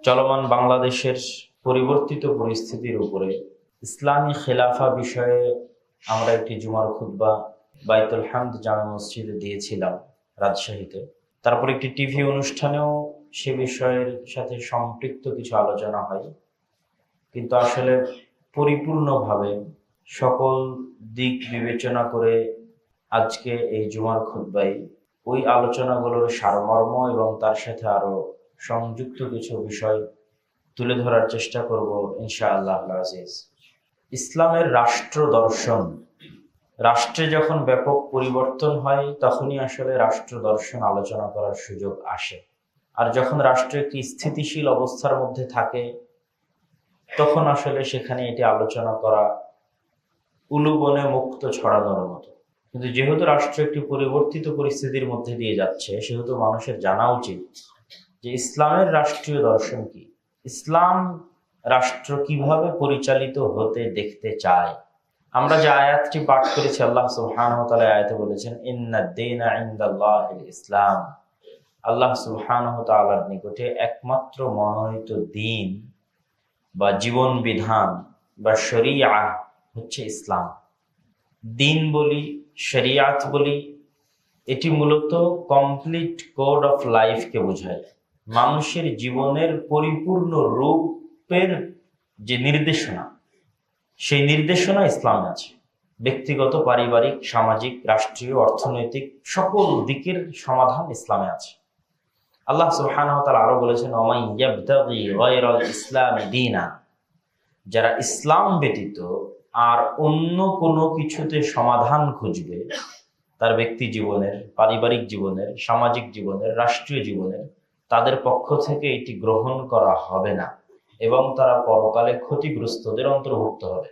চলমান বাংলাদেশের পরিবর্তিত পরিস্থিতির উপরে ইসলামী খেলাফা বিষয়ে আমরা একটি জুমার খুতবা বাইতুল হামদ জামে মসজিদে দিয়েছিলাম রাজশাহীতে। তারপর একটি টিভি অনুষ্ঠানেও সে বিষয়ের সাথে সম্পৃক্ত কিছু আলোচনা হয়, কিন্তু আসলে পরিপূর্ণভাবে সকল দিক বিবেচনা করে আজকে এই জুমার খুতবায় ওই আলোচনাগুলোর সারমর্ম এবং তার সাথে আরো সংযুক্ত কিছু বিষয় তুলে ধরার চেষ্টা করব ইনশাআল্লাহ আজিজ। ইসলামের রাষ্ট্র দর্শন, রাষ্ট্রে যখন ব্যাপক পরিবর্তন হয় তখনই আসলে রাষ্ট্র দর্শন আলোচনা করার সুযোগ আসে। আর যখন রাষ্ট্র একটি স্থিতিশীল অবস্থার মধ্যে থাকে তখন আসলে সেখানে এটি আলোচনা করা উলুবনে মুক্ত ছড়ানোর মতো। কিন্তু যেহেতু রাষ্ট্র একটি পরিবর্তিত পরিস্থিতির মধ্যে দিয়ে যাচ্ছে, সেহেতু মানুষের জানা উচিত যে ইসলামের রাষ্ট্রীয় দর্শন কি, ইসলাম রাষ্ট্র কিভাবে পরিচালিত হতে দেখতে চায়। আমরা যে আয়াতটি পাঠ করেছি, আল্লাহ সুবহানাহু ওয়া তাআলা আয়াতে বলেছেন ইন্নাদ দীনা ইনদাল্লাহিল ইসলাম, আল্লাহ সুবহানাহু ওয়া তাআলার নিকটে একমাত্র মনোনীত দিন বা জীবন বিধান বা শরিয়া হচ্ছে ইসলাম। দিন বলি, শরিয়াত বলি, এটি মূলত কমপ্লিট কোড অফ লাইফকে বোঝায়। মানুষের জীবনের পরিপূর্ণ রূপের যে নির্দেশনা, সেই নির্দেশনা ইসলামে আছে। ব্যক্তিগত, পারিবারিক, সামাজিক, রাষ্ট্রীয়, অর্থনৈতিক সকল দিকের সমাধান ইসলামে আছে। আল্লাহ সুবহানাহু ওয়া তাআলা আরো বলেছেন ওয়ামান ইয়াবতাগি গায়রাল ইসলামি দীনা, যারা ইসলাম ব্যতীত আর অন্য কোনো কিছুতে সমাধান খুঁজবে তার ব্যক্তি জীবনের, পারিবারিক জীবনের, সামাজিক জীবনের, রাষ্ট্রীয় জীবনের, তাদের পক্ষ থেকে এটি গ্রহণ করা হবে না এবং তারা পরকালে ক্ষতিগ্রস্তদের অন্তর্ভুক্ত হবে।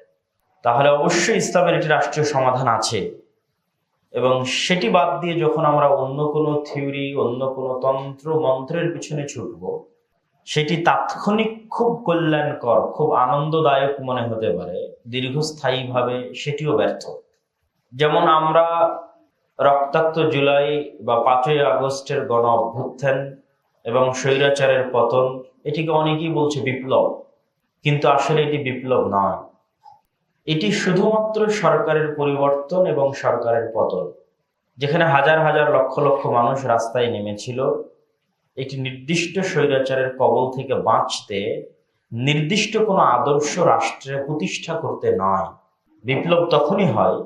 তাহলে অবশ্যই ইসলামের একটি রাষ্ট্রীয় সমাধান আছে, এবং সেটি বাদ দিয়ে যখন আমরা অন্য কোনো থিওরি, অন্য কোনো তন্ত্র মন্ত্রের পিছনে ছুটব, সেটি তাৎক্ষণিক খুব কল্যাণকর, খুব আনন্দদায়ক মনে হতে পারে, দীর্ঘস্থায়ীভাবে সেটিও ব্যর্থ। যেমন আমরা রক্তাক্ত জুলাই বা 5ই আগস্টের গণ অভ্যুত্থান এবং স্বৈরাচারের পতন, এটিকে অনেকেই বলছে বিপ্লব, কিন্তু আসলে এটি বিপ্লব নয়। এটি শুধুমাত্র সরকারের পরিবর্তন এবং সরকারের পতন। যেখানে হাজার হাজার লক্ষ লক্ষ মানুষ রাস্তায় নেমেছিল একটি নির্দিষ্ট স্বৈরাচারের কবল থেকে বাঁচতে, নির্দিষ্ট কোনো আদর্শ রাষ্ট্রে প্রতিষ্ঠা করতে নয়। বিপ্লব তখনই হয়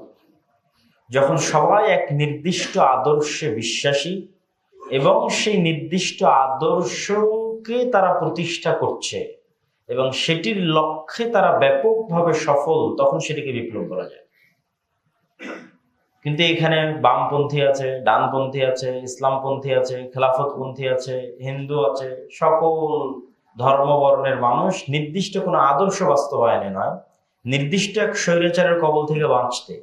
যখন সবাই এক নির্দিষ্ট আদর্শে বিশ্বাসী এবং সেই নির্দিষ্ট আদর্শকে তারা প্রতিষ্ঠা করছে এবং সেটির লক্ষ্যে তারা ব্যাপকভাবে সফল, তখন সেটিকে বিপ্লব বলা যায়। কিন্তু এখানে বামপন্থী আছে, ডানপন্থী আছে, ইসলামপন্থী আছে, খেলাফতপন্থী আছে, হিন্দু আছে, সকল ধর্মবর্ণের মানুষ নির্দিষ্ট কোনো আদর্শ বাস্তবায়নে নয়, নির্দিষ্ট এক স্বৈরাচারের কবল থেকে বাঁচতে।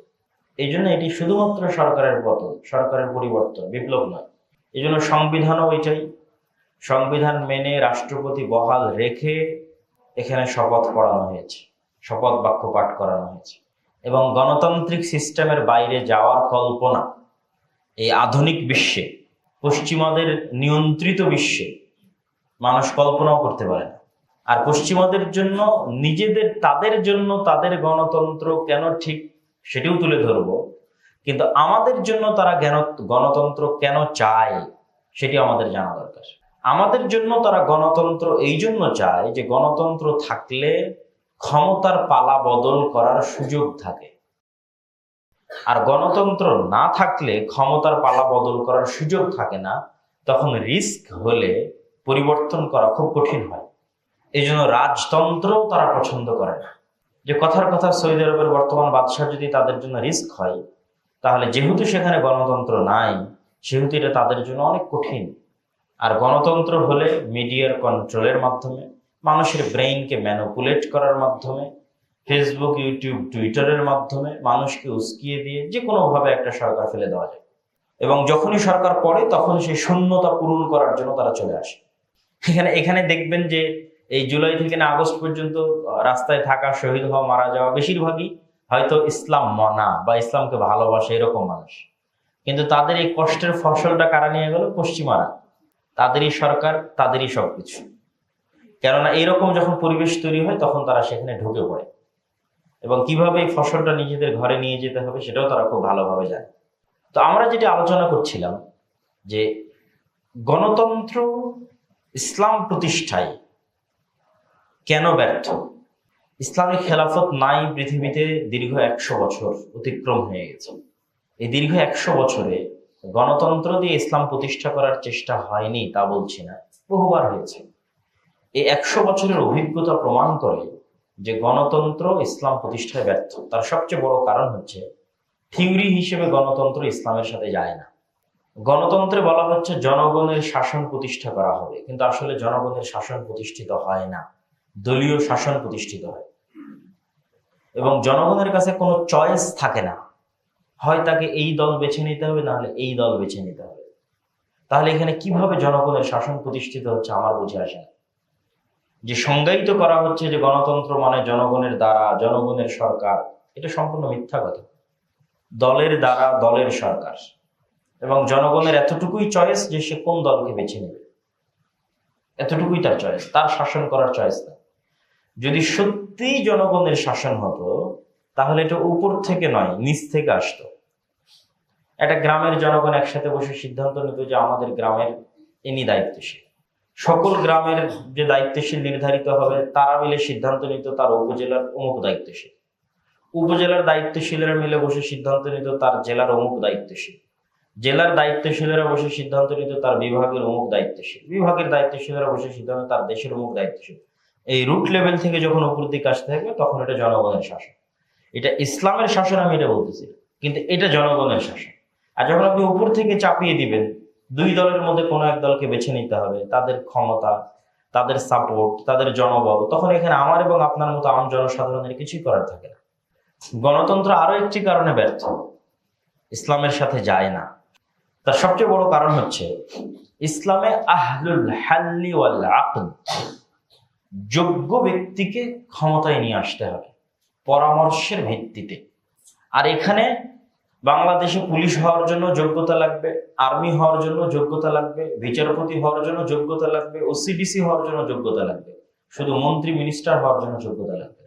এই জন্য এটি শুধুমাত্র সরকারের পতন, সরকারের পরিবর্তন, বিপ্লব নয়। এই জন্য সংবিধানও এটাই। সংবিধান মেনে রাষ্ট্রপতি বহাল রেখে এখানে শপথ পড়ানো হয়েছে, শপথ বাক্য পাঠ করানো হয়েছে। এবং গণতান্ত্রিক সিস্টেমের বাইরে যাওয়ার কল্পনা এই আধুনিক বিশ্বে, পশ্চিমাদের নিয়ন্ত্রিত বিশ্বে মানুষ কল্পনাও করতে পারে না। আর পশ্চিমাদের জন্য তাদের জন্য তাদের গণতন্ত্র কেন ঠিক সেটিও তুলে ধরবো, কিন্তু আমাদের জন্য তারা গণতন্ত্র কেন চায় সেটি আমাদের জানা দরকার। আমাদের জন্য তারা গণতন্ত্র এই জন্য চায় যে গণতন্ত্র থাকলে ক্ষমতার পালা বদল করার সুযোগ থাকে, আর গণতন্ত্র না থাকলে ক্ষমতার পালা বদল করার সুযোগ থাকে না। তখন রিস্ক হলে পরিবর্তন করা খুব কঠিন হয়। এই জন্য রাজতন্ত্র তারা পছন্দ করে না। যে কথার কথা, সৌদি আরবের বর্তমান বাদশাহ যদি তাদের জন্য রিস্ক হয়, তাহলে যেহেতু সেখানে গণতন্ত্র নাই, সেহেতু এটা তাদের জন্য অনেক কঠিন। আর গণতন্ত্র হলে মিডিয়ার কন্ট্রোলের মাধ্যমে, মানুষের ব্রেইনকে ম্যানিপুলেট করার মাধ্যমে, ফেসবুক, ইউটিউব, টুইটারের মাধ্যমে মানুষকে উস্কিয়ে দিয়ে যে কোনোভাবে একটা সরকার ফেলে দেওয়া যায়। এবং যখনই সরকার পড়ে তখন সেই শূন্যতা পূরণ করার জন্য তারা চলে আসে। এখানে দেখবেন যে এই জুলাই থেকে না আগস্ট পর্যন্ত রাস্তায় থাকা, শহীদ হওয়া, মারা যাওয়া বেশিরভাগই হয়তো ইসলাম মানা বা ইসলামকে ভালোবাসে এরকম মানুষ। কিন্তু তাদের এই কষ্টের ফসলটা কারা নিয়ে গেল? পশ্চিমারা। তাদেরই সরকার, তাদেরই সবকিছু। কেননা এরকম যখন পরিবেশ তৈরি হয় তখন তারা সেখানে ঢুকে পড়ে এবং কিভাবে এই ফসলটা নিজেদের ঘরে নিয়ে যেতে হবে সেটাও তারা খুব ভালোভাবে জানে। তো আমরা যেটা আলোচনা করছিলাম যে গণতন্ত্র ইসলাম প্রতিষ্ঠায় কেন ব্যর্থ। ইসলামিক খেলাফত নাই পৃথিবীতে দীর্ঘ 100 বছর অতিক্রম হয়ে গেছে। এই দীর্ঘ 100 বছরে গণতন্ত্র দিয়ে ইসলাম প্রতিষ্ঠা করার চেষ্টা হয়নি তা বলছি না, বহুবার হয়েছে। এই 100 বছরের অভিজ্ঞতা প্রমাণ করে যে গণতন্ত্র ইসলাম প্রতিষ্ঠায় ব্যর্থ। তার সবচেয়ে বড় কারণ হচ্ছে থিওরি হিসেবে গণতন্ত্র ইসলামের সাথে যায় না। গণতন্ত্রে বলা হচ্ছে জনগণের শাসন প্রতিষ্ঠা করা হবে, কিন্তু আসলে জনগণের শাসন প্রতিষ্ঠিত হয় না, দলীয় শাসন প্রতিষ্ঠিত হয় এবং জনগণের কাছে কোনো চয়েস থাকে না, হয় তাকে এই দল বেছে নিতে হবে, না হলে এই দল বেছে নিতে হবে। তাহলে এখানে কিভাবে জনগণের শাসন প্রতিষ্ঠিত হচ্ছে আমার বুঝে আসে না। যে সংজ্ঞায়িত করা হচ্ছে যে গণতন্ত্র মানে জনগণের দ্বারা জনগণের সরকার, এটা সম্পূর্ণ মিথ্যা কথা। দলের দ্বারা দলের সরকার এবং জনগণের এতটুকুই চয়েস যে সে কোন দলকে বেছে নেবে, এতটুকুই তার চয়েস, তার শাসন করার চয়েস না। যদি সত্যিই জনগণের শাসন হতো তাহলে এটা উপর থেকে নয়, নিচ থেকে আসতো। একটা গ্রামের জনগণ একসাথে বসে সিদ্ধান্ত নিত যে আমাদের গ্রামের ইনি দায়িত্বশীল। সকল গ্রামের যে দায়িত্বশীল নির্ধারিত হবে তারা মিলে সিদ্ধান্ত নিত তার উপজেলার অমুক দায়িত্বশীল। উপজেলার দায়িত্বশীলেরা মিলে বসে সিদ্ধান্ত নিত তার জেলার অমুক দায়িত্বশীল। জেলার দায়িত্বশীলেরা বসে সিদ্ধান্ত নিত তার বিভাগের অমুক দায়িত্বশীল। বিভাগের দায়িত্বশীলেরা বসে সিদ্ধান্ত তার দেশের অমুক দায়িত্বশীল। এই রুট লেভেল থেকে যখন উপর দিকে আসতে থাকবে তখন এটা জনগণের শাসন। এটা ইসলামের শাসন আমি এটা বলতেছি, কিন্তু এটা জনগণের শাসন। আর যখন আপনি উপর থেকে চাপিয়ে দিবেন দুই দলের মধ্যে কোনো এক দলকে বেছে নিতে হবে, তাদের ক্ষমতা, তাদের সাপোর্ট, তাদের জনবল, তখন এখানে আমার এবং আপনার মতো আম জনসাধারণের কিছুই করার থাকে না। গণতন্ত্র আরো একটি কারণে ব্যর্থ, ইসলামের সাথে যায় না। তার সবচেয়ে বড় কারণ হচ্ছে ইসলামে আহলুল হাল্লি ওয়াল আকদ, যোগ্য ব্যক্তিকে ক্ষমতায় নিয়ে আসতে হবে পরামর্শের ভিত্তিতে। আর এখানে বাংলাদেশে পুলিশ হওয়ার জন্য যোগ্যতা লাগবে, আর্মি হওয়ার জন্য যোগ্যতা লাগবে, বিচারপতি হওয়ার জন্য যোগ্যতা লাগবে, ওসিডিসি হওয়ার জন্য যোগ্যতা লাগবে, শুধু মন্ত্রী মিনিস্টার হওয়ার জন্য যোগ্যতা লাগবে।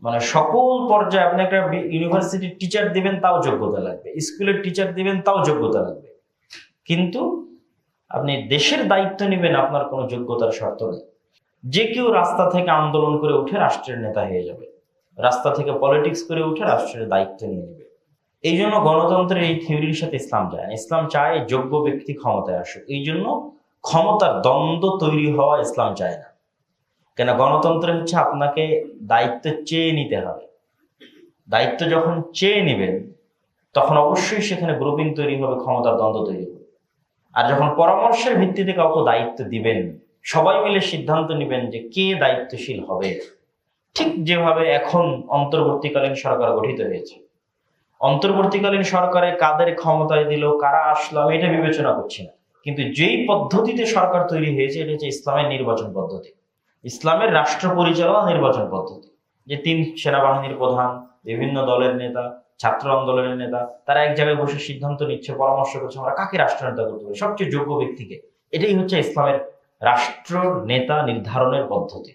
মানে সকল পর্যায়ে আপনি একটা ইউনিভার্সিটির টিচার দিবেন তাও যোগ্যতা লাগবে, স্কুলের টিচার দিবেন তাও যোগ্যতা লাগবে। কিন্তু আপনি দেশের দায়িত্ব নেবেন আপনার কোনো যোগ্যতার শর্ত নেই। যে কেউ রাস্তা থেকে আন্দোলন করে উঠে রাষ্ট্রের নেতা হয়ে যাবে, রাস্তা থেকে পলিটিক্স করে উঠে রাষ্ট্রের দায়িত্ব নিয়ে নেবে। এই জন্য গণতন্ত্রের এই থিওরির সাথে ইসলাম যায় না। ইসলাম চায় যোগ্য ব্যক্তি ক্ষমতায় আসুক। এই জন্য ক্ষমতার দ্বন্দ্ব তৈরি হওয়া ইসলাম চায় না। কেন? গণতন্ত্র হচ্ছে আপনাকে দায়িত্ব চেয়ে নিতে হবে। দায়িত্ব যখন চেয়ে নেবেন তখন অবশ্যই সেখানে গ্রুপিং তৈরি হবে, ক্ষমতার দ্বন্দ্ব তৈরি হবে। আর যখন পরামর্শের ভিত্তিতে কাউকে দায়িত্ব দিবেন, সবাই মিলে সিদ্ধান্ত নেবেন যে কে দায়িত্বশীল হবে। ঠিক যেভাবে এখন অন্তর্বর্তীকালীন সরকার গঠিত হয়েছে, অন্তর্বর্তীকালীন সরকারে কাদের ক্ষমতায় দিল, কারা আসলো, আমি এটা বিবেচনা করছি না। কিন্তু যেই পদ্ধতিতে সরকার তৈরি হয়েছে এটা হচ্ছে ইসলামের নির্বাচন পদ্ধতি, ইসলামের রাষ্ট্র পরিচালনা নির্বাচন পদ্ধতি। যে 3 সেনাবাহিনীর প্রধান, বিভিন্ন দলের নেতা, ছাত্র আন্দোলনের নেতা, তারা এক জায়গায় বসে সিদ্ধান্ত নিচ্ছে, পরামর্শ করছে আমরা কাকে রাষ্ট্রনেতা করতে পারি, সবচেয়ে যোগ্য ব্যক্তিকে। এটাই হচ্ছে ইসলামের রাষ্ট্র নেতা নির্ধারণের পদ্ধতি।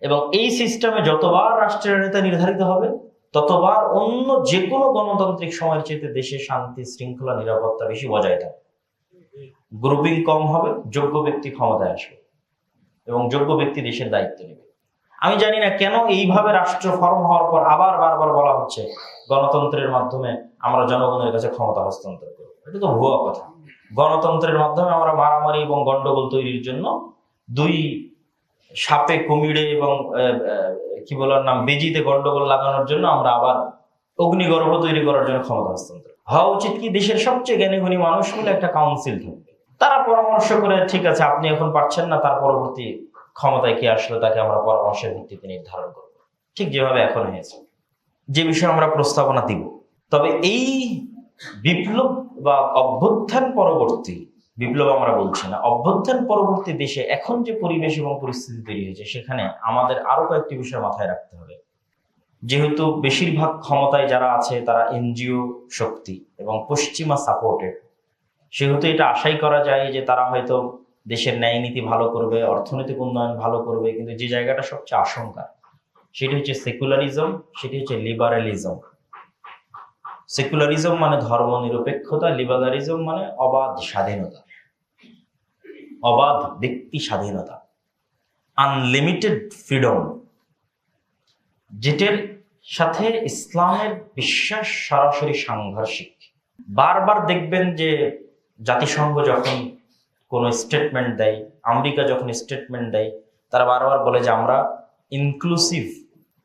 এবং এই সিস্টেমে যতবার রাষ্ট্রের নেতা নির্ধারিত হবে ততবার অন্য যে কোনো গণতান্ত্রিক সময়ের চেয়ে দেশে শান্তি, শৃঙ্খলা, নিরাপত্তা বেশি বজায় থাকবে, গ্রুপিং কম হবে, যোগ্য ব্যক্তি ক্ষমতায় আসবে এবং যোগ্য ব্যক্তি দেশের দায়িত্ব নেবে। আমি জানি না কেন এইভাবে রাষ্ট্র ফর্ম হওয়ার পর আবার বারবার বলা হচ্ছে গণতন্ত্রের মাধ্যমে আমরা জনগণের কাছে ক্ষমতা হস্তান্তর করব। এটা তো ভুয়া কথা। গণতন্ত্রের মাধ্যমে আমরা মারামারি এবং গন্ডগোল তৈরির জন্য, দুই সাপে কুমিরে এবং কি বলার নাম বেজিতে গন্ডগোল লাগানোর জন্য আমরা আবার অগ্নিগর্ভ তৈরি করার জন্য ক্ষমতা হস্তান্তর হওয়া উচিত কি দেশের সবচেয়ে জ্ঞানীগুণী মানুষ মিলে একটা কাউন্সিল থাকবে, তারা পরামর্শ করে ঠিক আছে আপনি এখন পারছেন না, তার পরবর্তী ক্ষমতায় কে আসলে তাকে আমরা পরামর্শের ভিত্তিতে নির্ধারণ করব, ঠিক যেভাবে এখন হয়েছে, যে বিষয়ে আমরা প্রস্তাবনা দিব। তবে এই বিপ্লব বা অভ্যুত্থান পরবর্তী, বিপ্লব আমরা বলছি না, অভ্যুত্থান পরবর্তী দেশে এখন যে পরিবেশ এবং পরিস্থিতি তৈরি হয়েছে সেখানে আমাদের আরো কয়েকটি বিষয় মাথায় রাখতে হবে। যেহেতু বেশিরভাগ ক্ষমতায় যারা আছে তারা এনজিও শক্তি এবং পশ্চিমা সাপোর্টেড, সেহেতু এটা আশাই করা যায় যে তারা হয়তো দেশের ন্যায় নীতি ভালো করবে, অর্থনৈতিক উন্নয়ন ভালো করবে, কিন্তু যে জায়গাটা সবচেয়ে আশঙ্কা সেটি হচ্ছে সেকুলারিজম, সেটি হচ্ছে লিবারালিজম। সেকুলারিজম মানে ধর্ম নিরপেক্ষতা, লিবারালিজম মানে অবাধ স্বাধীনতা, অবাধ ব্যক্তি স্বাধীনতা, আনলিমিটেড ফ্রিডম, যেটার সাথে ইসলামের বিশ্বাস সরাসরি সাংঘর্ষিক। বারবার দেখবেন যে জাতিসংঘ যখন কোনো স্টেটমেন্ট দেয়, আমেরিকা যখন স্টেটমেন্ট দেয়, তারা বারবার বলে যে আমরা ইনক্লুসিভ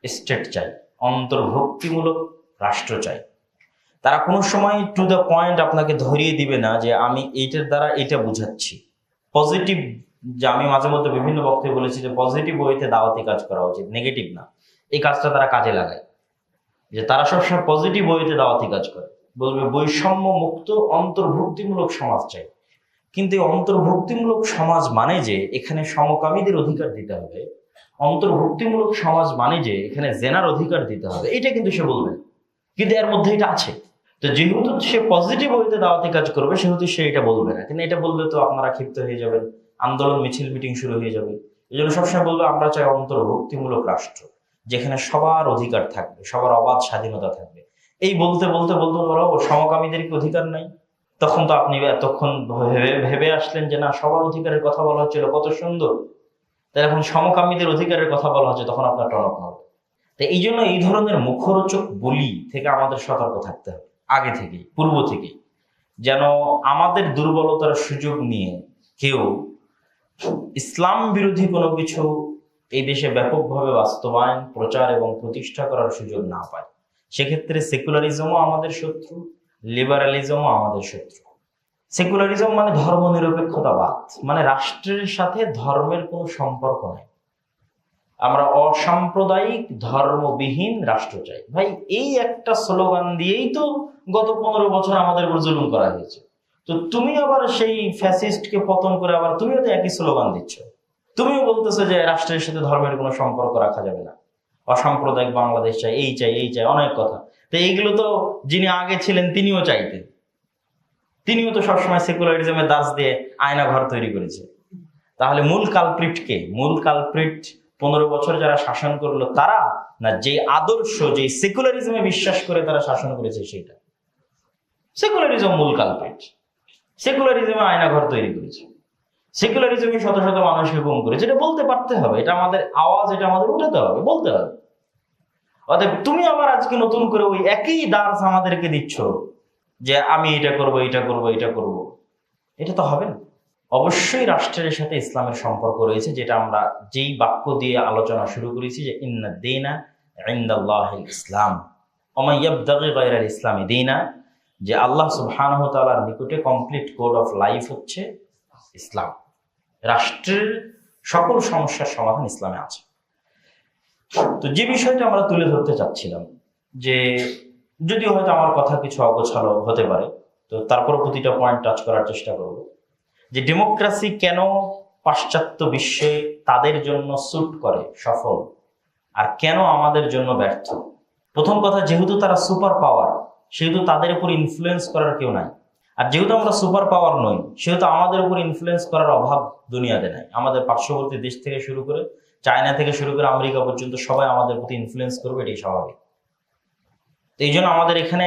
স্টেট চাই, অন্তর্ভুক্তিমূলক রাষ্ট্র চাই। তারা কোনো সময় টু দ্য পয়েন্ট আপনাকে ধরিয়ে দিবে না যে আমি এইটার দ্বারা এটা বুঝাচ্ছি। পজিটিভ, যে আমি মাঝে মধ্যে বিভিন্ন বক্তব্যে বলেছি যে পজিটিভ ওয়েতে দাওয়াতি কাজ করা উচিত, নেগেটিভ না। এই কাজটা তারা কাজে লাগায়, যে তারা সবসময় পজিটিভ ওয়েতে দাওয়াতি কাজ করে, বলবে বৈষম্য মুক্ত অন্তর্ভুক্তিমূলক সমাজ চাই। কিন্তু এই অন্তর্ভুক্তিমূলক সমাজ মানে যে এখানে সমকামীদের অধিকার দিতে হবে, অন্তর্ভুক্তিমূলক সমাজ মানে যে এখানে জেনার অধিকার দিতে হবে, এটা কিন্তু সে বলবে না। কিন্তু এর মধ্যে এটা আছে। তো যেহেতু সে পজিটিভ ওয়েতে দাওয়াতি কাজ করবে, সেহেতু সে এটা বলবে না। কিন্তু এটা বললে তো আপনারা ক্ষিপ্ত হয়ে যাবেন, আন্দোলন মিছিল মিটিং শুরু হয়ে যাবে। এই জন্য সবসময় বলবে আমরা চাই অন্তর্ভুক্তিমূলক রাষ্ট্র, যেখানে সবার অধিকার থাকবে, সবার অবাধ স্বাধীনতা থাকবে। এই বলতে বলতে বলতে বলো সমকামীদের কি অধিকার নাই? তখন তো আপনি এতক্ষণ ভেবে আসলেন যে না, সবার অধিকারের কথা বলা হচ্ছিল, কত সুন্দর। তাই এখন সমকামীদের অধিকারের কথা বলা হচ্ছে, তখন আপনার টনক হবে। তাই এই জন্য এই ধরনের মুখরোচক বলি থেকে আমাদের সতর্ক থাকতে হবে আগে থেকেই, পূর্ব থেকেই, যেন আমাদের দুর্বলতার সুযোগ নিয়ে কেউ ইসলাম বিরোধী কোনো কিছু এই দেশে ব্যাপকভাবে বাস্তবায়ন, প্রচার এবং প্রতিষ্ঠা করার সুযোগ না পায়। সেক্ষেত্রে সেকুলারিজমও আমাদের শত্রু, লিবারালিজমও আমাদের শত্রু। সেকুলারিজম মানে ধর্ম নিরপেক্ষতাবাদ, মানে রাষ্ট্রের সাথে ধর্মের কোনো সম্পর্ক নাই। আমরা অসাম্প্রদায়িক ধর্মবিহীন রাষ্ট্র চাই। ভাই, এই একটা স্লোগান দিয়েই তো গত 15 বছর আমাদের উপর জুলুম করা হয়েছে। তো তুমি আবার সেই ফ্যাসিস্টকে পতন করে আবার তুমিও তো একই স্লোগান দিচ্ছ। তুমিও বলতেছো যে রাষ্ট্রের সাথে ধর্মের কোনো সম্পর্ক রাখা যাবে না, অসাম্প্রদায়িক বাংলাদেশ চাই, এই চাই, এই চাই, অনেক কথা। তো এইগুলো তো যিনি আগে ছিলেন তিনিও চাইতেন। তিনিও তো সবসময় সেকুলারিজমের দাস দিয়ে আয়না ঘর তৈরি করেছে। তাহলে মূল কালপ্রিট কে? মূল কালপ্রিট 15 বছর যারা শাসন করলো তারা, না যে আদর্শ, যে সেকুলারিজমে বিশ্বাস করে তারা শাসন করেছে সেটা? সেকুলারিজম মূল কালপ্রিট। সেকুলারিজমে আয়না ঘর তৈরি করেছে, সেকুলারিজমে শত শত মানুষকে গুম করেছে। এটা বলতে পারতে হবে, এটা আমাদের আওয়াজ, এটা আমাদের উঠাতে হবে, বলতে হবে। অতএব তুমি আবার আজকে নতুন করে ওই একই দাস আমাদেরকে দিচ্ছ যে আমি এটা করব, এটা করব, এটা করব, এটা তো হবে না। অবশ্যই রাষ্ট্রের সাথে ইসলামের সম্পর্ক রয়েছে, যেটা আমরা যেই বাক্য দিয়ে আলোচনা শুরু করেছি যে ইন্না দীনা ইনদাল্লাহিল ইসলাম ওয়া মান ইয়াবতাগি গায়রাল ইসলামি দীনা, যে আল্লাহ সুবহানাহু ওয়া তাআলার নিকটে কমপ্লিট কোড অফ লাইফ হচ্ছে ইসলাম। রাষ্ট্রের সকল সমস্যার সমাধান ইসলামে আছে। তো যে বিষয়টা আমরা তুলে ধরতে চাচ্ছিলাম, যে যদিও হয়তো আমার কথা কিছু অগোছালো হতে পারে, তো তারপর প্রতিটা পয়েন্ট টাচ করার চেষ্টা করব। যে ডেমোক্রেসি কেন পাশ্চাত্য বিশ্বে তাদের জন্য স্যুট করে, সফল, আর কেন আমাদের জন্য ব্যর্থ। প্রথম কথা, যেহেতু তারা সুপার পাওয়ার, সেহেতু তাদের উপর ইনফ্লুয়েন্স করার কেউ নাই। আর যেহেতু আমরা সুপার পাওয়ার নই, সেহেতু আমাদের উপর ইনফ্লুয়েন্স করার অভাব দুনিয়াতে নাই। আমাদের পার্শ্ববর্তী দেশ থেকে শুরু করে, চায়না থেকে শুরু করে আমেরিকা পর্যন্ত সবাই আমাদের প্রতি ইনফ্লুয়েন্স করবে, এটাই স্বাভাবিক। তো এই জন্য আমাদের এখানে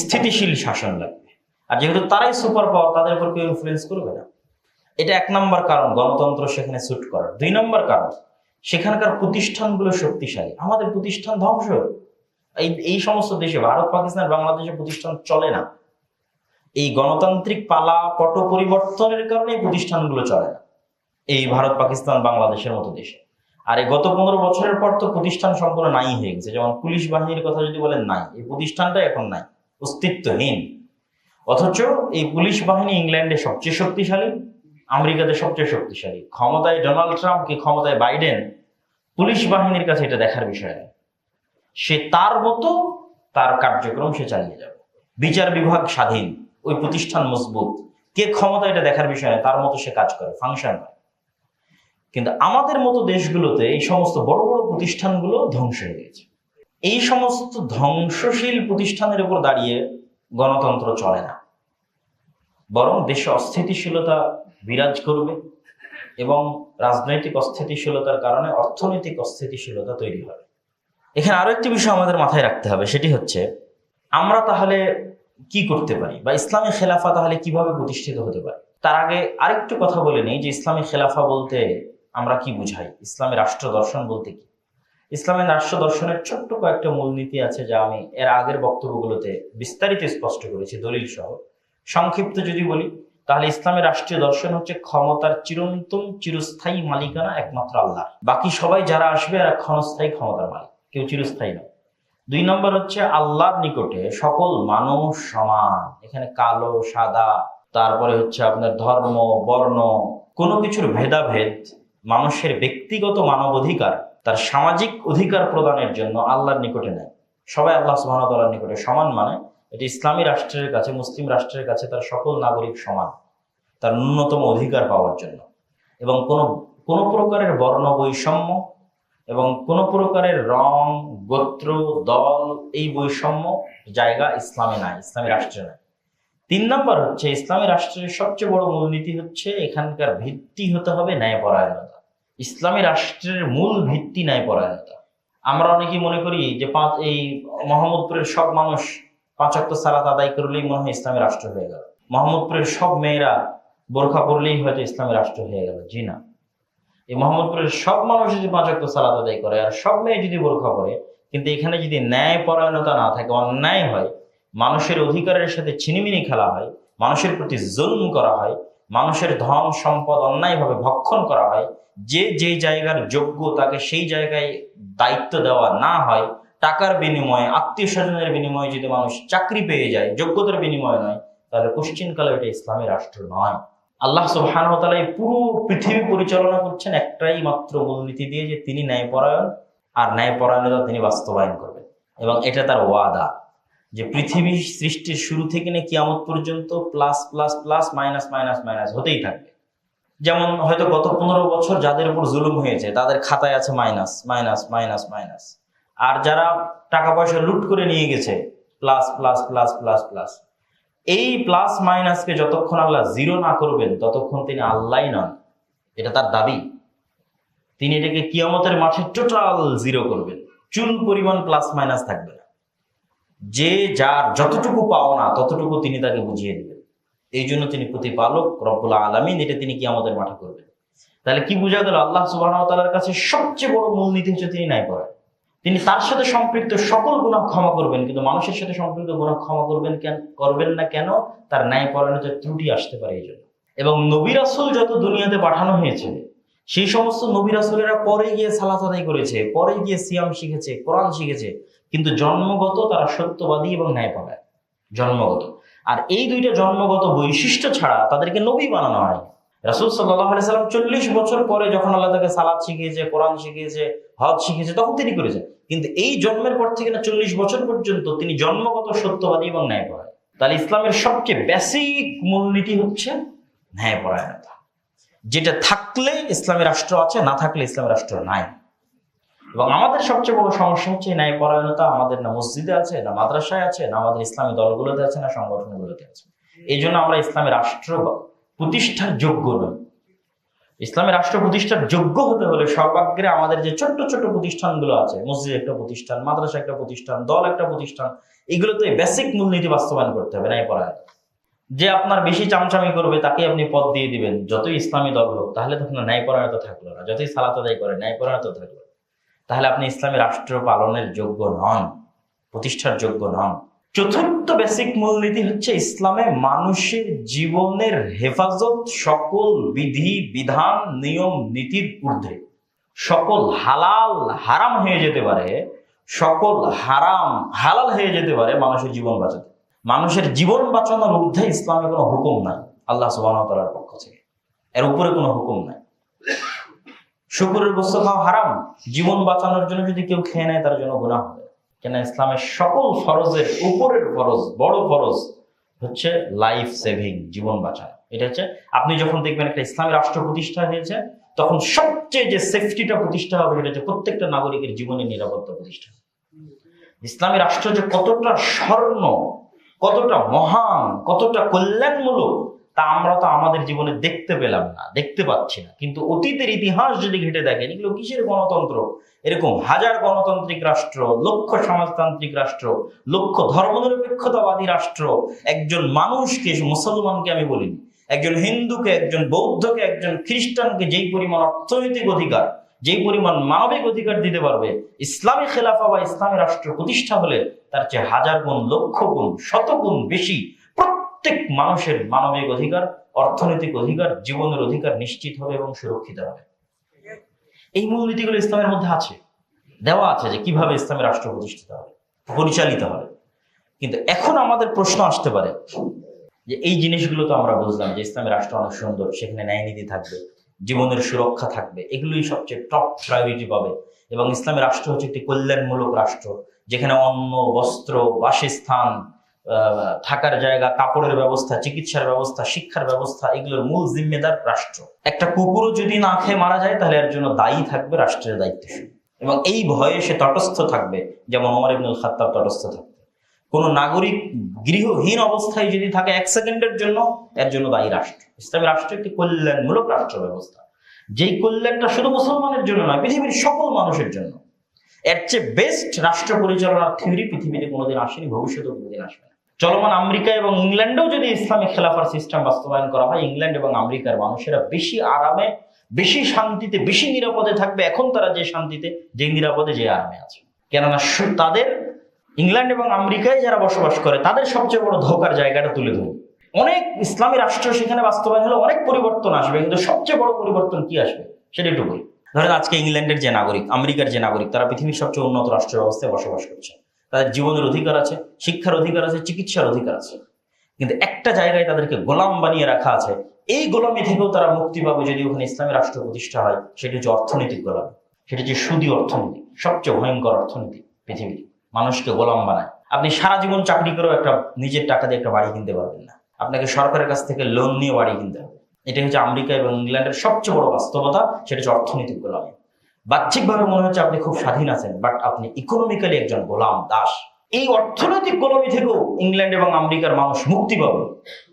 স্থিতিশীল শাসন লাগবে। আর যেহেতু তারাই সুপার পাওয়ার, তাদের উপর কেউ ইনফ্লুয়েন্স করবে না। এটা 1 নম্বর কারণ গণতন্ত্র সেখানে স্যুট করার। 2 নম্বর কারণ, সেখানকার প্রতিষ্ঠানগুলো শক্তিশালী। আমাদের প্রতিষ্ঠান ধ্বংস। এই সমস্ত দেশে, ভারত, পাকিস্তান, বাংলাদেশে প্রতিষ্ঠান চলে না। এই গণতান্ত্রিক পালা পট পরিবর্তনের কারণে এই প্রতিষ্ঠানগুলো চলে না এই ভারত, পাকিস্তান, বাংলাদেশের মতো দেশে। আর এই গত 15 বছরের পর তো প্রতিষ্ঠান সম্পূর্ণ নাই হয়ে গেছে। যেমন পুলিশ বাহিনীর কথা যদি বলেন, নাই, এই প্রতিষ্ঠানটা এখন নাই, অস্তিত্বহীন। অথচ এই পুলিশ বাহিনী ইংল্যান্ডে সবচেয়ে শক্তিশালী, আমেরিকাতে সবচেয়ে শক্তিশালী। ক্ষমতায় ডোনাল্ড ট্রাম্প কি ক্ষমতায় বাইডেন, পুলিশ বাহিনীর কাছে এটা দেখার বিষয় নয়। সে তার মতো তার কার্যক্রম সে চালিয়ে যাবে। বিচার বিভাগ স্বাধীন, ওই প্রতিষ্ঠান মজবুত, কে ক্ষমতা এটা দেখার বিষয় নয়, তার মতো সে কাজ করে, ফাংশন হয়। কিন্তু আমাদের মতো দেশগুলোতে এই সমস্ত বড় বড় প্রতিষ্ঠানগুলো ধ্বংস হয়ে গেছে। এই সমস্ত ধ্বংসশীল প্রতিষ্ঠানের উপর দাঁড়িয়ে গণতন্ত্র চলে না, বরং দেশে অস্থিতিশীলতা বিরাজ করবে, এবং রাজনৈতিক অস্থিতিশীলতার কারণে অর্থনৈতিক অস্থিতিশীলতা তৈরি হবে। এখানে আরো একটি বিষয় আমাদের মাথায় রাখতে হবে, সেটি হচ্ছে আমরা তাহলে কি করতে পারি, বা ইসলামী খেলাফা তাহলে কিভাবে প্রতিষ্ঠিত হতে পারে। তার আগে আরেকটু কথা বলে নেই যে ইসলামী খেলাফা বলতে আমরা কি বুঝাই, ইসলামী রাষ্ট্র দর্শন বলতে কি। ইসলামের রাষ্ট্র দর্শনের ছোট্ট কয়েকটা মূলনীতি আছে, যা আমি এর আগের বক্তব্যগুলোতে বিস্তারিত স্পষ্ট করেছি দলিল সহ। সংক্ষিপ্ত যদি বলি, তাহলে ইসলামের রাষ্ট্রীয় দর্শন হচ্ছে ক্ষমতার চিরন্তন চিরস্থায়ী মালিকানা একমাত্র আল্লাহ, বাকি সবাই যারা আসবে এরা ক্ষণস্থায়ী ক্ষমতার মালিক, কেউ চিরস্থায়ী নয়। 2 নম্বর হচ্ছে আল্লাহর নিকটে সকল মানুষ সমান, এখানে কালো সাদা, তারপরে হচ্ছে আপনার ধর্ম বর্ণ কোনো কিছুর ভেদাভেদ মানুষের ব্যক্তিগত মানবাধিকার তার সামাজিক অধিকার প্রদানের জন্য আল্লাহর নিকটে নেয়। সবাই আল্লাহ সুবহানাহু ওয়া তাআলার নিকটে সমান, মানে এটি ইসলামী রাষ্ট্রের কাছে, মুসলিম রাষ্ট্রের কাছে তার সকল নাগরিক সমান তার ন্যূনতম অধিকার পাওয়ার জন্য। এবং কোনো প্রকারের বর্ণ বৈষম্য এবং কোন প্রকারের রং গোত্র দল এই বৈষম্য জায়গা ইসলামে নাই, ইসলামী রাষ্ট্রে নাই। 3 নম্বর হচ্ছে ইসলামী রাষ্ট্রের সবচেয়ে বড় মূলনীতি হচ্ছে এখানকার ভিত্তি হতে হবে ন্যায়পরায়ণতা। ইসলামী রাষ্ট্রের মূল ভিত্তি ন্যায়পরায়ণতা। আমরা অনেকেই মনে করি যে এই মোহাম্মদপুরের সব মানুষ 5 ওয়াক্ত সালাত আদায় করলেই মনে হয় ইসলামী রাষ্ট্র হয়ে গেল, মোহাম্মদপুরের সব মেয়েরা বোরখা পরলেই হয়তো ইসলামী রাষ্ট্র হয়ে গেল। জি না, এই মোহাম্মদপুরের সব মানুষ যদি 5 ওয়াক্ত সালাত আদায় করে আর সব মেয়ে যদি বোরখা পরে, কিন্তু এখানে যদি ন্যায়পরায়ণতা না থাকে, অন্যায় হয়, মানুষের অধিকারের সাথে ছিনিমিনি খেলা হয়, মানুষের প্রতি জুলম করা হয়, মানুষের ধন সম্পদ অন্যায়ভাবে ভক্ষণ করা হয়, যে জায়গার যোগ্য তাকে সেই জায়গায় দায়িত্ব দেওয়া না হয়, টাকার বিনিময়ে আত্মীয় স্বজনের বিনিময়ে যদি মানুষ চাকরি পেয়ে যায়, যোগ্যতার বিনিময়ে নয়, তাহলে পশ্চিমকালে এটা ইসলামী রাষ্ট্র নয়। আল্লাহ সুবহানাহু ওয়া তাআলা এই পুরো পৃথিবী পরিচালনা করছেন একটাই মাত্র মূলনীতি দিয়ে, যে তিনি ন্যায়পরায়ণ আর ন্যায়পরায়ণতা তিনি বাস্তবায়ন করবেন। এবং এটা তার ওয়াদা যে পৃথিবী সৃষ্টির শুরু থেকে নিয়ে কিয়ামত পর্যন্ত plus plus plus minus minus minus হতেই থাকবে। যেমন হয়তো গত 15 বছর যাদের উপর জুলুম হয়েছে তাদের খাতায় আছে মাইনাস মাইনাস মাইনাস মাইনাস, আর যারা টাকা পয়সা লুট করে নিয়ে গেছে plus plus plus plus plus. এই প্লাস মাইনাসকে যতক্ষণ আল্লাহ জিরো না করবেন ততক্ষণ তিনি আল্লাহই নন, এটা তার দাবি। তিনি এটাকে কিয়ামতের মাঠে টোটাল জিরো করবেন, চুল পরিমাণ প্লাস মাইনাস থাকবে না। যে যার যতটুকু পাওনা ততটুকু তিনি তাকে বুঝিয়ে দিবেন। এই জন্য তিনি প্রতিপালক রব্বুল আলামিন, এটা তিনি কিয়ামতের মাঠে করবেন। তাহলে কি বোঝা গেল? আল্লাহ সুবহানাহু ওয়া তাআলার কাছে সবচেয়ে বড় মূলনীতি হচ্ছে তিনি ন্যায়পরায়ণ। তিনি তার সাথে সম্পৃক্ত সকল গুনাহ ক্ষমা করবেন, কিন্তু মানুষের সাথে সম্পৃক্ত গুনাহ ক্ষমা করবেন না কেন? তার ন্যায়পরায়ণতার ত্রুটি আসতে পারে এই জন্য। এবং নবী রাসূল যত দুনিয়াতে পাঠানো হয়েছে, সেই সমস্ত নবী রাসূলেরা পরে গিয়ে সালাত আদায় করেছে, পরে গিয়ে সিয়াম শিখেছে, কোরআন শিখেছে, কিন্তু জন্মগত তারা সত্যবাদী এবং ন্যায়পরায়ণ, জন্মগত। আর এই দুইটা জন্মগত বৈশিষ্ট্য ছাড়া তাদেরকে নবী বানানো হয়। রাসূল সাল্লাল্লাহু আলাইহি সাল্লাম 40 বছর পরে যখন আল্লাহ তাকে সালাত শিখিয়েছে, কোরআন শিখিয়েছে, হজ শিখিয়েছে, তখন তিনি করেছেন। কিন্তু এই জন্মের পর থেকে না 40 বছর পর্যন্ত তিনি জন্মগত সত্যবাদী এবং ন্যায়পরায়ণ। তাহলে ইসলামের সবচেয়ে বেসিক মূলনীতি হচ্ছে ন্যায়পরায়ণতা, যেটা থাকলে ইসলামী রাষ্ট্র আছে, না থাকলে ইসলামী রাষ্ট্র নাই। এবং আমাদের সবচেয়ে বড় সমস্যা হচ্ছে ন্যায়পরায়ণতা আমাদের না মসজিদে আছে, না মাদ্রাসায় আছে, না আমাদের ইসলামী দলগুলোতে আছে, না সংগঠনগুলোতে আছে। এই জন্য আমরা ইসলামী রাষ্ট্র প্রতিষ্ঠার যোগ্য নই। ইসলামী রাষ্ট্র প্রতিষ্ঠার যোগ্য হতে হলে সর্বাগ্রে আমাদের যে ছোট্ট ছোট্ট প্রতিষ্ঠানগুলো আছে, মসজিদ একটা প্রতিষ্ঠান, মাদ্রাসা একটা প্রতিষ্ঠান, দল একটা প্রতিষ্ঠান, এগুলোতে বেসিক মূলনীতি বাস্তবায়ন করতে হবে ন্যায়পরায়ণতা। যে আপনার বেশি চামচামি করবে তাকে আপনি পদ দিয়ে দিবেন, যতই ইসলামী দল হোক, তাহলে তখন ন্যায়পরায়ণতা থাকলো না। যতই সালাত আদায় করে ন্যায়পরায়ণতা থাকলো, তাহলে আপনি ইসলামী রাষ্ট্র পালনের যোগ্য নন, প্রতিষ্ঠার যোগ্য নন। চতুর্থ বেসিক মূলনীতি হচ্ছে ইসলামে মানুষের জীবনের হেফাজত সকল বিধি বিধান নিয়ম নীতির ঊর্ধ্বে। সকল হালাল হারাম হয়ে যেতে পারে, সকল হারাম হালাল হয়ে যেতে পারে মানুষের জীবন বাঁচাতে। মানুষের জীবন বাঁচানোর ঊর্ধ্বে ইসলামে কোনো হুকুম নাই আল্লাহ সুবহানাহু ওয়া তাআলার পক্ষ থেকে, এর উপরে কোনো হুকুম নাই। শুকরের গোশত খাওয়া হারাম, জীবন বাঁচানোর জন্য যদি কেউ খেয়ে নেয় তার জন্য গুনাহ হবে। কেন? ইসলামের সকল ফরজের উপরের ফরজ, বড় ফরজ হচ্ছে লাইফ সেভিং, জীবন বাঁচানো। এটা হচ্ছে আপনি যখন দেখবেন একটা ইসলামী রাষ্ট্র প্রতিষ্ঠা হয়েছে, তখন সবচেয়ে যে সেফটিটা প্রতিষ্ঠা হবে সেটা হচ্ছে প্রত্যেকটা নাগরিকের জীবনের নিরাপত্তা প্রতিষ্ঠা। ইসলামী রাষ্ট্র যে কতটা স্বর্ণ, কতটা মহান, কতটা কল্যাণমূলক, তা আমরা তো আমাদের জীবনে দেখতে পেলাম না, দেখতে পাচ্ছি না। কিন্তু অতীতের ইতিহাস যদি ঘেটে দেখেন, এগুলো কিসের গণতন্ত্র? এরকম হাজার গণতান্ত্রিক রাষ্ট্র, লক্ষ সমাজতান্ত্রিক রাষ্ট্র, লক্ষ ধর্মনিরপেক্ষতাবাদী রাষ্ট্র, একজন মানুষকে, মুসলমানকে আমি বলিনি, একজন হিন্দুকে, একজন বৌদ্ধকে, একজন খ্রিস্টানকে যেই পরিমাণ অর্থনৈতিক অধিকার, যেই পরিমাণ মানবিক অধিকার দিতে পারবে, ইসলামী খেলাফা বা ইসলামী রাষ্ট্র প্রতিষ্ঠা হলে তার চেয়ে হাজার গুণ, লক্ষ গুণ, শত গুণ বেশি প্রত্যেক মানুষের মানবিক অধিকার, অর্থনৈতিক অধিকার, জীবনের অধিকার নিশ্চিত হবে এবং সুরক্ষিত হবে। এই মূলনীতিগুলো ইসলামের মধ্যে আছে, দেওয়া আছে যে কিভাবে ইসলামী রাষ্ট্র প্রতিষ্ঠিত হবে, পরিচালিত হবে। কিন্তু এখন আমাদের প্রশ্ন আসতে পারে যে এই জিনিসগুলো তো আমরা বুঝলাম যে ইসলামী রাষ্ট্র অনেক সুন্দর, সেখানে ন্যায় নীতি থাকবে, জীবনের সুরক্ষা থাকবে, এগুলোই সবচেয়ে টপ প্রায়োরিটি পাবে। এবং ইসলামী রাষ্ট্র হচ্ছে একটি কল্যাণমূলক রাষ্ট্র, যেখানে অন্ন, বস্ত্র, বাসস্থান, থাকার জায়গা, কাপড়ের ব্যবস্থা, চিকিৎসার ব্যবস্থা, শিক্ষার ব্যবস্থা, এগুলোর মূল জিম্মেদার রাষ্ট্র। একটা কুকুরও যদি না খেয়ে মারা যায় তাহলে এর জন্য দায়ী থাকবে রাষ্ট্রের দায়িত্বশীল, এবং এই ভয়ে সে তটস্থ থাকবে, যেমন ওমর ইবনুল খাত্তাব তটস্থ থাকবে। কোন নাগরিক গৃহহীন অবস্থায় যদি থাকে 1 সেকেন্ডের জন্য, এর জন্য দায়ী রাষ্ট্র। ইসলামী রাষ্ট্র একটি কল্যাণমূলক রাষ্ট্র ব্যবস্থা, যেই কল্যাণটা শুধু মুসলমানের জন্য নয়, পৃথিবীর সকল মানুষের জন্য। এর চেয়ে বেস্ট রাষ্ট্র পরিচালনার থিওরি পৃথিবীতে কোনোদিন আসেনি, ভবিষ্যতে কোনোদিন আসবে না। চলমান আমেরিকা এবং ইংল্যান্ডেও যদি ইসলামী খেলাফার সিস্টেম বাস্তবায়ন করা হয়, ইংল্যান্ড এবং আমেরিকার মানুষেরা বেশি আরামে, বেশি শান্তিতে, বেশি নিরাপদে থাকবে এখন তারা যে শান্তিতে, যে নিরাপদে, যে আরামে আছে। কেননা তাদের ইংল্যান্ড এবং আমেরিকায় যারা বসবাস করে তাদের সবচেয়ে বড় ধোকার জায়গাটা তুলে ধরুন। অনেক ইসলামী রাষ্ট্র সেখানে বাস্তবায়ন হলে অনেক পরিবর্তন আসবে, কিন্তু সবচেয়ে বড় পরিবর্তন কি আসবে সেটা একটু বলি। ধরেন আজকে ইংল্যান্ডের যে নাগরিক, আমেরিকার যে নাগরিক, তারা পৃথিবীর সবচেয়ে উন্নত রাষ্ট্র ব্যবস্থায় বসবাস করছে, তাদের জীবনের অধিকার আছে, শিক্ষার অধিকার আছে, চিকিৎসার অধিকার আছে। কিন্তু একটা জায়গায় তাদেরকে গোলাম বানিয়ে রাখা আছে। এই গোলামি থেকেও তারা মুক্তি পাবে যদি ওখানে ইসলামী রাষ্ট্র প্রতিষ্ঠা হয়। সেটি হচ্ছে অর্থনৈতিক গোলামি, সেটি হচ্ছে সুদী অর্থনীতি, সবচেয়ে ভয়ঙ্কর অর্থনীতি পৃথিবীর। মানুষকে গোলাম বানায়। আপনি সারা জীবন চাকরি করেও একটা নিজের টাকা দিয়ে একটা বাড়ি কিনতে পারবেন না, আপনাকে সরকারের কাছ থেকে লোন নিয়ে বাড়ি কিনতে হবে। এটা হচ্ছে আমেরিকা এবং ইংল্যান্ডের সবচেয়ে বড় বাস্তবতা, সেটা হচ্ছে অর্থনৈতিক গোলামি। বাহ্যিকভাবে মনে হচ্ছে আপনি খুব স্বাধীন আছেন, বাট আপনি ইকোনমিক্যালি একজন গোলাম, দাস। এই অর্থনৈতিক গোলামি থেকেও ইংল্যান্ড এবং আমেরিকার মানুষ মুক্তি পাবে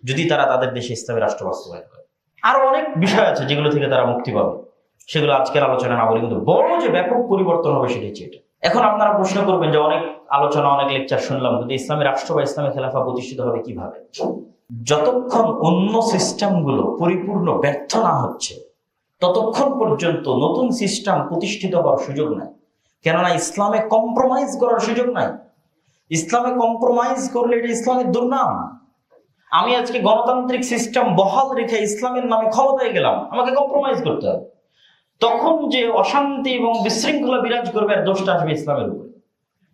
যদি তারা তাদের দেশে ইসলামী রাষ্ট্র বাস্তবায়ন করে। আরো অনেক বিষয় আছে যেগুলো থেকে তারা মুক্তি পাবে, সেগুলো আজকের আলোচনা না বলি, কিন্তু বড় যে ব্যাপক পরিবর্তন হবে সেটা হচ্ছে এটা। এখন আপনারা প্রশ্ন করবেন যে অনেক আলোচনা, অনেক লেকচার শুনলাম, কিন্তু ইসলামী রাষ্ট্র বা ইসলামী খেলাফা প্রতিষ্ঠিত হবে কিভাবে? যতক্ষণ অন্য সিস্টেমগুলো পরিপূর্ণ ব্যর্থ না হচ্ছে ততক্ষণ পর্যন্ত নতুন সিস্টেম প্রতিষ্ঠিত হওয়ার সুযোগ নাই। কেননা ইসলামে কম্প্রোমাইজ করার সুযোগ নাই। ইসলামে কম্প্রোমাইজ করলে এটা ইসলামের দুর্নাম। আমি আজকে গণতান্ত্রিক সিস্টেম বহাল রেখে ইসলামের নামে ক্ষমতায় গেলাম, আমাকে কম্প্রোমাইজ করতে হবে। তখন যে অশান্তি এবং বিশৃঙ্খলা বিরাজ করবে, আর দোষটা আসবে ইসলামের উপরে।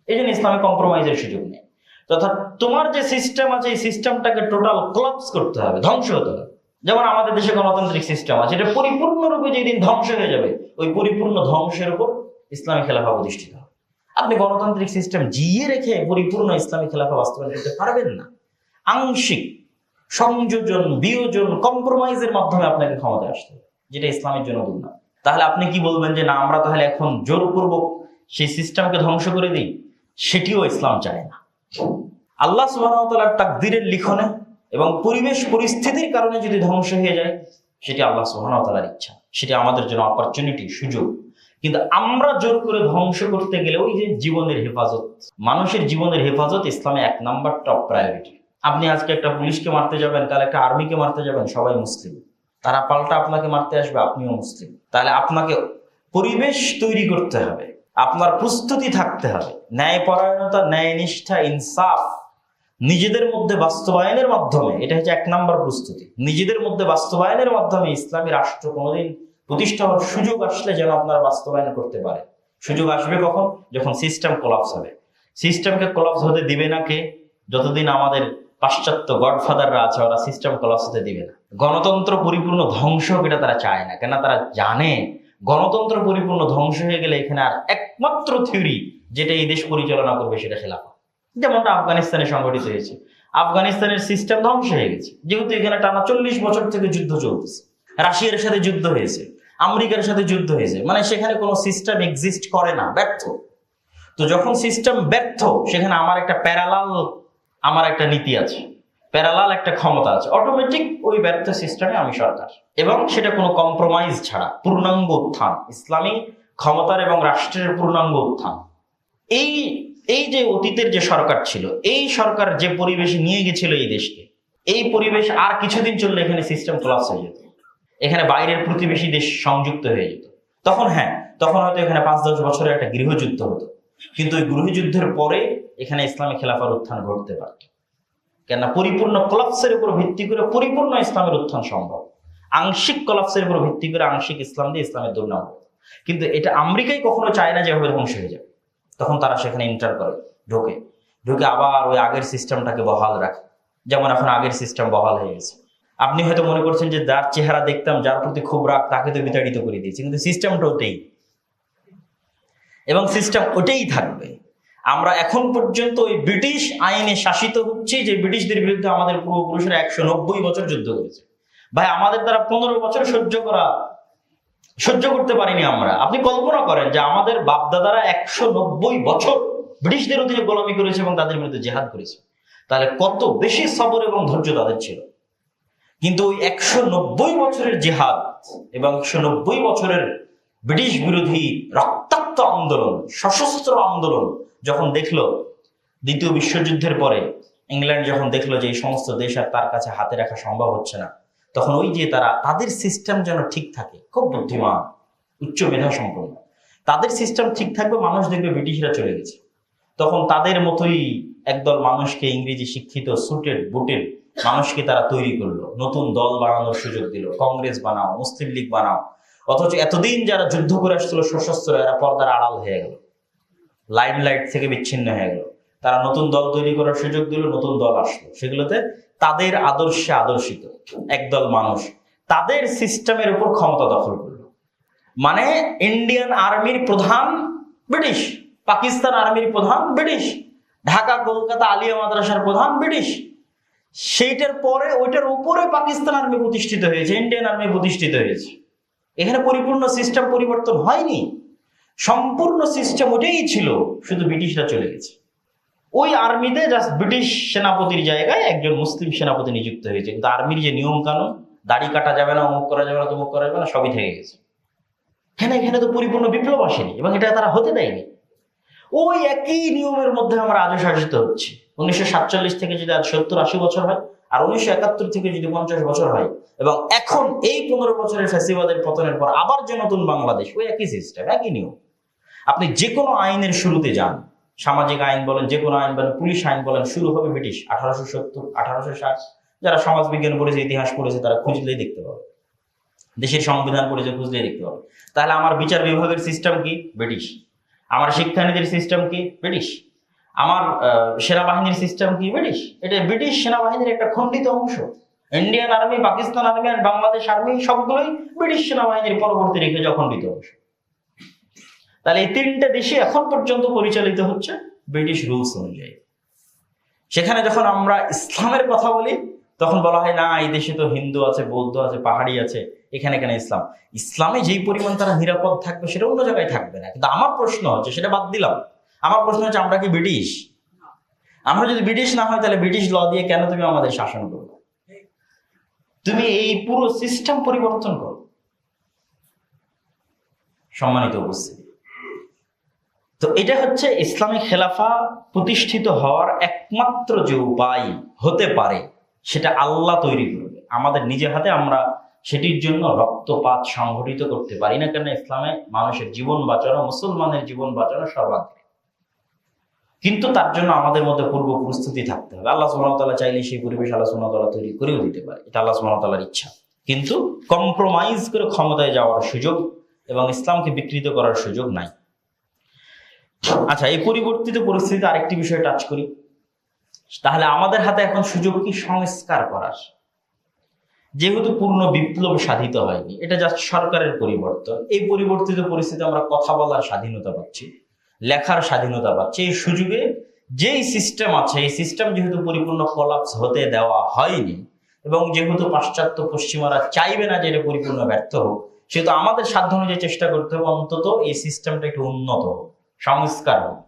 এই জন্য ইসলামে কম্প্রোমাইজের সুযোগ নেই। তথা তোমার যে সিস্টেম আছে, এই সিস্টেমটাকে টোটাল কোলাপস করতে হবে, ধ্বংস হতে হবে। যেমন আমাদের দেশে গণতান্ত্রিক সিস্টেম আছে, এটা পরিপূর্ণরূপে যেদিন ধ্বংস হয়ে যাবে, ওই পরিপূর্ণ ধ্বংসের উপর ইসলামী খেলাফা প্রতিষ্ঠিত হবে। আপনি গণতান্ত্রিক সিস্টেম জিয়ে রেখে পরিপূর্ণ ইসলামী খেলাফা বাস্তবায়ন করতে পারবেন না। আংশিক সংযোজন, বিয়োজন, কম্প্রোমাইজের মাধ্যমে আপনাকে ক্ষমতায় আসতে হবে, যেটা ইসলামের জন্য দুর্নাম। তাহলে আপনি কি বলবেন যে না, আমরা তাহলে এখন জোরপূর্বক সেই সিস্টেমকে ধ্বংস করে দিই? সেটিও ইসলাম চায় না। আল্লাহ সুবহানাহু ওয়া তাআলার তাকদীরের লিখনে এবং পরিবেশ পরিস্থিতির কারণে যদি ধ্বংস হয়ে যায়, সেটি আল্লাহ সুবহানাহু ওয়া তাআলার ইচ্ছা, সেটি আমাদের জন্য অপরচুনিটি, সুযোগ। কিন্তু আমরা জোর করে ধ্বংস করতে গেলে, ওই যে জীবনের হেফাজত, মানুষের জীবনের হেফাজত ইসলামে 1 নাম্বার টপ প্রায়োরিটি। আপনি আজকে একটা পুলিশকে মারতে যাবেন, কাল একটা আর্মিকে মারতে যাবেন, সবাই মুসলিম, তারা পাল্টা আপনাকে মারতে আসবে, আপনিও মুসলিম। তাহলে আপনাকে পরিবেশ তৈরি করতে হবে, আপনার প্রস্তুতি থাকতে হবে, ন্যায়পরায়ণতা, ন্যায়নিষ্ঠা, ইনসাফ নিজেদের মধ্যে বাস্তবায়নের মাধ্যমে। এটা হচ্ছে 1 নাম্বার প্রস্তুতি। নিজেদের মধ্যে বাস্তবায়নের মাধ্যমে ইসলামী রাষ্ট্র কোনোদিন প্রতিষ্ঠা হওয়ার সুযোগ আসলে যেন আপনারা বাস্তবায়ন করতে পারে। সুযোগ আসবে কখন? যখন সিস্টেম কোলাপস হবে। সিস্টেমকে কোলাপস হতে দিবে না কে? যতদিন আমাদের পাশ্চাত্য গডফাদাররা আছে, ওরা সিস্টেম কোলাপস হতে দিবে না। গণতন্ত্র পরিপূর্ণ ধ্বংস হোক এটা তারা চায় না, কেন তারা জানে গণতন্ত্র পরিপূর্ণ ধ্বংস হয়ে গেলে এখানে আর একমাত্র থিওরি যেটা এই দেশ পরিচালনা করবে সেটা খেলাফত। যেমনটা আফগানিস্তানে সংগঠিত হয়েছে। আফগানিস্তানের সিস্টেম ধ্বংস হয়ে গেছে, যেহেতু এখানে টানা 40 বছর থেকে যুদ্ধ চলতেছে। রাশিয়ার সাথে যুদ্ধ হয়েছে, আমেরিকার সাথে যুদ্ধ হয়েছে, মানে সেখানে কোনো সিস্টেম এক্সিস্ট করে না, ব্যর্থ। তো যখন সিস্টেম ব্যর্থ, সেখানে আমার একটা প্যারালাল, আমার একটা নীতি আছে। প্যারালাল একটা ক্ষমতা আছে, অটোমেটিক ওই ব্যর্থ সিস্টেমে আমি সরকার, এবং সেটা কোনো কম্প্রোমাইজ ছাড়া পূর্ণাঙ্গ উত্থান, ইসলামী ক্ষমতার এবং রাষ্ট্রের পূর্ণাঙ্গ উত্থান। এই এই যে অতীতের যে সরকার ছিল, এই সরকার যে পরিবেশে নিয়ে গেছিল এই দেশকে, এই পরিবেশ আর কিছুদিন চললে এখানে সিস্টেম কোলাপস হয়ে যেত, এখানে বাইরের প্রতিবেশী দেশ সংযুক্ত হয়ে যেত। তখন তখন হয়তো এখানে 5-10 বছরের একটা গৃহযুদ্ধ হতো, কিন্তু ওই গৃহযুদ্ধের পরে এখানে ইসলামী খেলাফার উত্থান ঘটতে পারত। কেননা পরিপূর্ণ কোলাপসের উপর ভিত্তি করে পরিপূর্ণ ইসলামের উত্থান সম্ভব, আংশিক কোলাপসের উপর ভিত্তি করে আংশিক ইসলাম দিয়ে ইসলামের দুর্নাম। কিন্তু এটা আমেরিকাই কখনো চায় না যেভাবে ধ্বংস হয়ে যাবে। তখন তারা সেখানে ইন্টার করে, ঢোকে আবার ওই আগের সিস্টেমটাকে বহাল রাখে। যেমন এখন আগের সিস্টেম বহাল হয়ে গেছে। আপনি হয়তো মনে করছেন যে যার চেহারা দেখতাম, যার প্রতি খুব রাগ, তাকে তো বিতাড়িত করে দিয়েছি, কিন্তু সিস্টেমটা ওটাই, এবং সিস্টেম ওটাই থাকবে। আমরা এখন পর্যন্ত ওই ব্রিটিশ আইনে শাসিত হচ্ছি, যে ব্রিটিশদের বিরুদ্ধে আমাদের পূর্বপুরুষেরা 190 বছর যুদ্ধ করেছে। ভাই, আমাদের দ্বারা 15 বছর সহ্য করতে পারিনি আমরা। আপনি কল্পনা করেন যে আমাদের বাপদাদারা 190 বছর ব্রিটিশদের অধীনে গোলামি করেছে এবং তাদের বিরুদ্ধে জেহাদ করেছে, তাহলে কত বেশি সবর এবং ধৈর্য তাদের ছিল। কিন্তু ওই 190 বছরের জেহাদ এবং 190 বছরের ব্রিটিশ বিরোধী রক্তাক্ত আন্দোলন, সশস্ত্র আন্দোলন যখন দেখলো দ্বিতীয় বিশ্বযুদ্ধের পরে, ইংল্যান্ড যখন দেখলো যে এই সমস্ত দেশ আর তার কাছে হাতে রাখা সম্ভব হচ্ছে না, তখন ওই যে তাদের সিস্টেম যেন ঠিক থাকে, খুব বুদ্ধিমান, উচ্চ মেধা সম্পন্ন, তাদের সিস্টেম ঠিক থাকবে, মানুষ দেখবে ব্রিটিশরা চলে গেছে। তখন তাদের মতোই একদল মানুষকে, ইংরেজি শিক্ষিত সুটেড বুটেড মানুষকে তারা তৈরি করলো, নতুন দল বানানোর সুযোগ দিল, কংগ্রেস বানাও, মুসলিম লীগ বানাও। অথচ এতদিন যারা যুদ্ধ করে আসছিল সশস্ত্র, এরা পর্দার আড়াল হয়ে গেল, লাইমলাইট থেকে বিচ্ছিন্ন হয়ে গেল। তারা নতুন দল তৈরি করার সুযোগ দিল, নতুন দল আসলো, সেগুলোতে তাদের আদর্শে আদর্শিত একদল মানুষ তাদের সিস্টেমের উপর ক্ষমতা দখল করলো। মানে ইন্ডিয়ান আর্মির প্রধান ব্রিটিশ, পাকিস্তান আর্মির প্রধান ব্রিটিশ, ঢাকা কলকাতা আলিয়া মাদ্রাসার প্রধান ব্রিটিশ। সেইটার পরে ওইটার উপরে পাকিস্তান আর্মি প্রতিষ্ঠিত হয়েছে, ইন্ডিয়ান আর্মি প্রতিষ্ঠিত হয়েছে। এখানে পরিপূর্ণ সিস্টেম পরিবর্তন হয়নি, সম্পূর্ণ সিস্টেম ওটাই ছিল, শুধু ব্রিটিশরা চলে গেছে। ওই আর্মিতে জাস্ট ব্রিটিশ সেনাপতির জায়গায় একজন মুসলিম সেনাপতি নিযুক্ত হয়েছে, কিন্তু আর্মির যে নিয়ম কানুন, দাড়ি কাটা যাবে না, অমুক করা যাবে না, তমুক করা যাবে না, সবই থেকে গেছে। এখানে তো পরিপূর্ণ বিপ্লব আসেনি, এবং এটা তারা হতে দেয়নি। ওই একই নিয়মের মধ্যে আমরা আজও শাসিত হচ্ছি। 1947 থেকে যদি আজ 70-80 বছর হয়, আর 1971 থেকে যদি 50 বছর হয়, এবং এখন এই 15 বছরের ফ্যাসিবাদের পতনের পর আবার যে নতুন বাংলাদেশ, ওই একই সিস্টেম, একই নিয়ম। আপনি যে কোনো আইনের শুরুতে যান, সামাজিক আইন বলেন, যে কোনো আইন বলেন, পুলিশ আইন বলেন, শুরু হবে ব্রিটিশ 1870, 1860। যারা সমাজ বিজ্ঞান পড়েছে, ইতিহাস পড়েছে, তারা খুঁজলেই দেখতে পাবে, দেশের সংবিধান পড়েছে, খুঁজলেই দেখতে পাবে। তাহলে আমার বিচার বিভাগের সিস্টেম কি? ব্রিটিশ। আমার শিক্ষানীতির সিস্টেম কি? ব্রিটিশ। আমার সেনাবাহিনীর সিস্টেম কি? ব্রিটিশ। এটা ব্রিটিশ সেনাবাহিনীর একটা খণ্ডিত অংশ। ইন্ডিয়ান আর্মি, পাকিস্তান আর্মি আর বাংলাদেশ আর্মি সবগুলোই ব্রিটিশ সেনাবাহিনীর পরবর্তী রেখে অখণ্ডিত অংশ। তাহলে এই তিনটা দেশে এখন পর্যন্ত পরিচালিত হচ্ছে ব্রিটিশ রুলস অনুযায়ী। সেখানে যখন আমরা ইসলামের কথা বলি, তখন বলা হয় না, এই দেশে তো হিন্দু আছে, বৌদ্ধ আছে, পাহাড়ি আছে, এখানে ইসলামে যেই পরিমাণ তারা নিরাপদ থাকবে সেটা অন্য জায়গায় থাকবে না। কিন্তু আমার প্রশ্ন হচ্ছে, সেটা বাদ দিলাম, আমার প্রশ্ন হচ্ছে, আমরা কি ব্রিটিশ? আমরা যদি ব্রিটিশ না হয়, তাহলে ব্রিটিশ ল দিয়ে কেন তুমি আমাদের শাসন করবে? তুমি এই পুরো সিস্টেম পরিবর্তন করো। সম্মানিত উপস্থিতি, তো এটা হচ্ছে ইসলামিক খেলাফা প্রতিষ্ঠিত হওয়ার একমাত্র যে উপায় হতে পারে, সেটা আল্লাহ তৈরি করবে। আমাদের নিজের হাতে আমরা সেটির জন্য রক্তপাত সংঘটিত করতে পারি না, কেন ইসলামে মানুষের জীবন বাঁচানো, মুসলমানের জীবন বাঁচানো সর্বাগ্রে। কিন্তু তার জন্য আমাদের মধ্যে পূর্ব প্রস্তুতি থাকতে হবে। আল্লাহ সুবহানাহু ওয়া তাআলা চাইলে সেই পরিবেশ আল্লাহ সুবহানাহু ওয়া তাআলা তৈরি করেও দিতে পারে, এটা আল্লাহ সুবহানাহু ওয়া তাআলার ইচ্ছা। কিন্তু কম্প্রোমাইজ করে ক্ষমতায় যাওয়ার সুযোগ এবং ইসলামকে বিকৃত করার সুযোগ নাই। আচ্ছা, এই পরিবর্তিত পরিস্থিতিতে আরেকটি বিষয় টাচ করি। তাহলে আমাদের হাতে এখন সুযোগ কি সংস্কার করার? যেহেতু পূর্ণ বিপ্লব সাধিত হয়নি, এটা জাস্ট সরকারের পরিবর্তন। এই পরিবর্তিত পরিস্থিতিতে আমরা কথা বলার স্বাধীনতা পাচ্ছি, লেখার স্বাধীনতা পাচ্ছি। এই সুযোগে যেই সিস্টেম আছে, এই সিস্টেম যেহেতু পরিপূর্ণ কোলাপস হতে দেওয়া হয়নি, এবং যেহেতু পাশ্চাত্য পশ্চিমারা চাইবে না যে এটা পরিপূর্ণ ব্যর্থ হোক, সেহেতু আমাদের সাধ্য অনুযায়ী চেষ্টা করতে হবে অন্তত এই সিস্টেমটা একটু উন্নত হোক, সংস্কার হোক।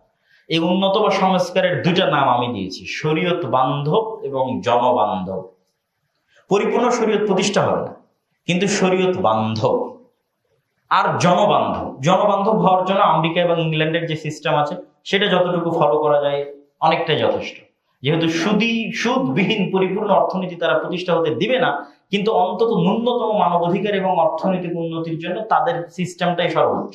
এই উন্নত বা সংস্কারের দুইটা নাম আমি দিয়েছি, শরীয়ত বান্ধব এবং জনবান্ধব। পরিপূর্ণ শরীয়ত প্রতিষ্ঠা হবে না, কিন্তু শরীয়ত বান্ধব। আর জনবান্ধব, জনবান্ধব হওয়ার জন্য আমেরিকা এবং ইংল্যান্ডের যে সিস্টেম আছে সেটা যতটুকু ফলো করা যায় অনেকটাই যথেষ্ট। যেহেতু সুদবিহীন পরিপূর্ণ অর্থনীতি তারা প্রতিষ্ঠা হতে দিবে না, কিন্তু অন্তত ন্যূনতম মানবাধিকার এবং অর্থনৈতিক উন্নতির জন্য তাদের সিস্টেমটাই সর্বোচ্চ।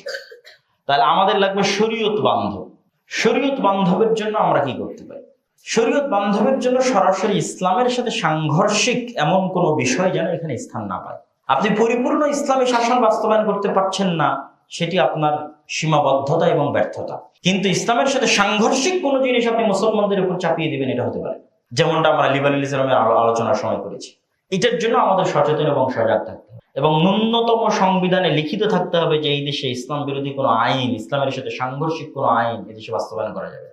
তাহলে আমাদের লাগবে শরীয়ত বান্ধব। শরীয়ত বান্ধবের জন্য আমরা কি করতে পারি? শরীয়ত বান্ধবের জন্য সরাসরি ইসলামের সাথে সাংঘর্ষিক এমন কোনো বিষয় যেন এখানে স্থান না পায়। আপনি পরিপূর্ণ ইসলামী শাসন বাস্তবায়ন করতে পারছেন না, সেটি আপনার সীমাবদ্ধতা এবং ব্যর্থতা। কিন্তু ইসলামের সাথে সাংঘর্ষিক কোনো জিনিস আপনি মুসলমানদের উপর চাপিয়ে দিবেন, এটা হতে পারে। যেমনটা আমরা লিবারেলিজমের আলোচনার সময় করেছি। এটার জন্য আমাদের সচেতন এবং সজাগ থাকতে হবে, এবং ন্যূনতম সংবিধানে লিখিত থাকতে হবে যে এই দেশে ইসলাম বিরোধী কোনো আইন, ইসলামের সাথে সাংঘর্ষিক কোনো আইন এই দেশে বাস্তবায়ন করা যাবে।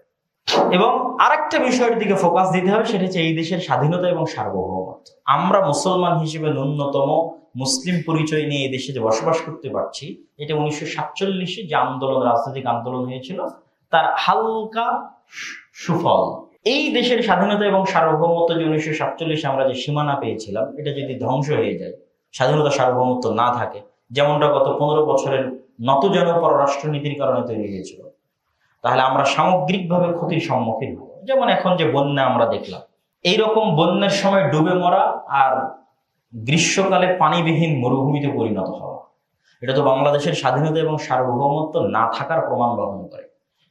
এবং আরেকটা বিষয়ের দিকে ফোকাস দিতে হবে, সেটা হচ্ছে এই দেশের স্বাধীনতা এবং সার্বভৌমত্ব। আমরা মুসলমান হিসেবে ন্যূনতম মুসলিম পরিচয় নিয়ে এই দেশে যে বসবাস করতে পারছি, এটা 1947 যে আন্দোলন, রাজনৈতিক আন্দোলন হয়েছিল, তার হালকা সুফল। এই দেশের স্বাধীনতা এবং সার্বভৌমত্ব যে 1947 আমরা যে সীমানা পেয়েছিলাম, এটা যদি ধ্বংস হয়ে যায়, স্বাধীনতা সার্বভৌমত্ব না থাকে, যেমনটা গত 15 বছরের নতজানু পররাষ্ট্রনীতির কারণে তৈরি হয়েছিল, তাহলে আমরা সামগ্রিকভাবে ক্ষতির সম্মুখীন হব। যেমন এখন যে বন্যা আমরা দেখলাম, এইরকম বন্যার সময় ডুবে মরা আর গ্রীষ্মকালে পানিবিহীন মরুভূমিতে পরিণত হওয়া, এটা তো বাংলাদেশের স্বাধীনতা এবং সার্বভৌমত্ব না থাকার প্রমাণ বহন করে।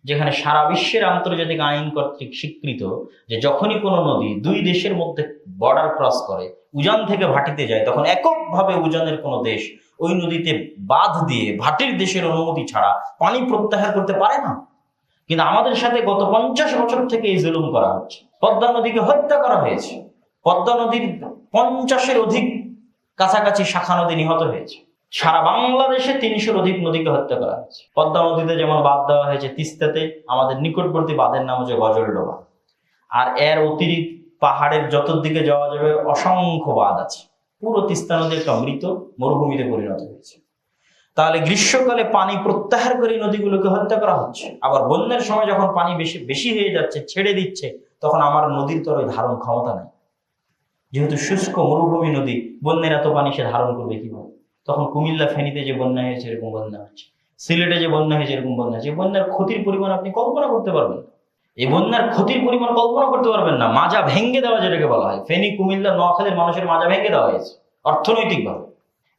যেখানে সারা বিশ্বের আন্তর্জাতিক আইন কর্তৃক স্বীকৃত যে যখনই কোনো নদী দুই দেশের মধ্যে বর্ডার ক্রস করে, উজান থেকে ভাটিতে যায়, তখন এককভাবে উজানের কোনো দেশ ওই নদীতে বাঁধ দিয়ে ভাটির দেশের অনুমতি ছাড়া পানি প্রত্যাহার করতে পারে না। কিন্তু আমাদের সাথে গত 50 বছর থেকে এই জুলুম করা হচ্ছে। পদ্মা নদীকে হত্যা করা হয়েছে, পদ্মা নদীর 50-এর অধিক কাছাকাছি শাখা নদী নিহত হয়েছে, সারা বাংলাদেশে 300-এর অধিক নদীকে হত্যা করা হয়েছে। পদ্মা নদীতে যেমন বাঁধ দেওয়া হয়েছে, তিস্তাতে আমাদের নিকটবর্তী বাঁধের নাম হচ্ছে গজলডোবা, আর এর অতিরিক্ত পাহাড়ের চতুর্দিকে যাওয়া যাবে অসংখ্য বাঁধ আছে। পুরো তিস্তা নদী একটা মৃত মরুভূমিতে পরিণত হয়েছে। তাহলে গ্রীষ্মকালে পানি প্রত্যাহার করে নদীগুলোকে হত্যা করা হচ্ছে, আবার বন্যার সময় যখন পানি বেশি হয়ে যাচ্ছে, ছেড়ে দিচ্ছে, তখন আমার নদীর তো ওই ধারণ ক্ষমতা নাই। যেহেতু শুষ্ক মরুভূমি নদী, বন্যার এত পানি সে ধারণ করবে কিভাবে? তখন কুমিল্লা ফেনীতে যে বন্যা হয়েছে এরকম বন্যা হচ্ছে, সিলেটে যে বন্যা হয়েছে এরকম বন্যা হচ্ছে। বন্যার ক্ষতির পরিমাণ আপনি কল্পনা করতে পারবেন না। এই বন্যার ক্ষতির পরিমাণ কল্পনা করতে পারবেন না। মাজা ভেঙে দেওয়া যেটাকে বলা হয়, ফেনী, কুমিল্লা, নোয়াখালীর মানুষের মাজা ভেঙে দেওয়া হয়েছে অর্থনৈতিকভাবে।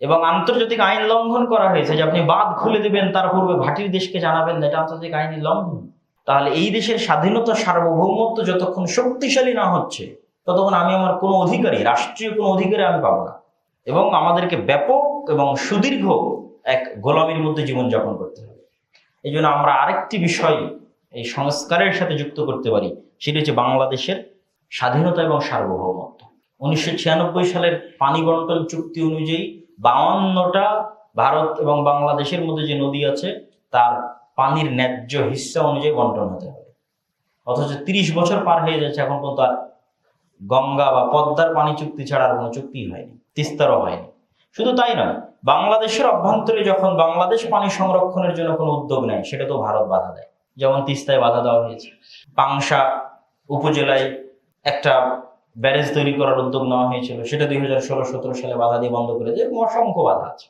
এবং আন্তর্জাতিক আইন লঙ্ঘন করা হয়েছে যে আপনি বাঁধ খুলে দেবেন, তার পূর্বে ভাটির দেশকে জানাবেন না, এটা আন্তর্জাতিক আইনের লঙ্ঘন। তাহলে এই দেশের স্বাধীনতা সার্বভৌমত্ব যতক্ষণ শক্তিশালী না হচ্ছে, ততক্ষণ আমি আমার কোনো অধিকারী, রাষ্ট্রীয় কোনো অধিকারী আমি পাবো না। এবং আমাদেরকে ব্যাপক এবং সুদীর্ঘ এক গোলামির মধ্যে জীবনযাপন করতে হবে। এই জন্য আমরা আরেকটি বিষয় এই সংস্কারের সাথে যুক্ত করতে পারি, সেটি হচ্ছে বাংলাদেশের স্বাধীনতা এবং সার্বভৌমত্ব। 1996 সালের পানি বন্টন চুক্তি অনুযায়ী 52টা ভারত এবং বাংলাদেশের মধ্যে যে নদী আছে, তার পানির ন্যায্য হিস্সা অনুযায়ী বন্টন হতে হবে। অথচ 30 বছর পার হয়ে যাচ্ছে, এখন পর্যন্ত আর গঙ্গা বা পদ্মার পানি চুক্তি ছাড়া আর কোনো চুক্তি হয়নি, তিস্তারও হয়নি। শুধু তাই নয়, বাংলাদেশের অভ্যন্তরে যখন বাংলাদেশ পানি সংরক্ষণের জন্য কোনো উদ্যোগ নেয়, সেটা তো ভারত বাধা দেয়। যেমন তিস্তায় বাধা দেওয়া হয়েছে, পাংশা উপজেলায় একটা ব্যারেজ তৈরি করার উদ্যোগ নেওয়া হয়েছিল, সেটা 2016-17 সালে বাধা দিয়ে বন্ধ করে দেয়। অসংখ্য বাধা আছে।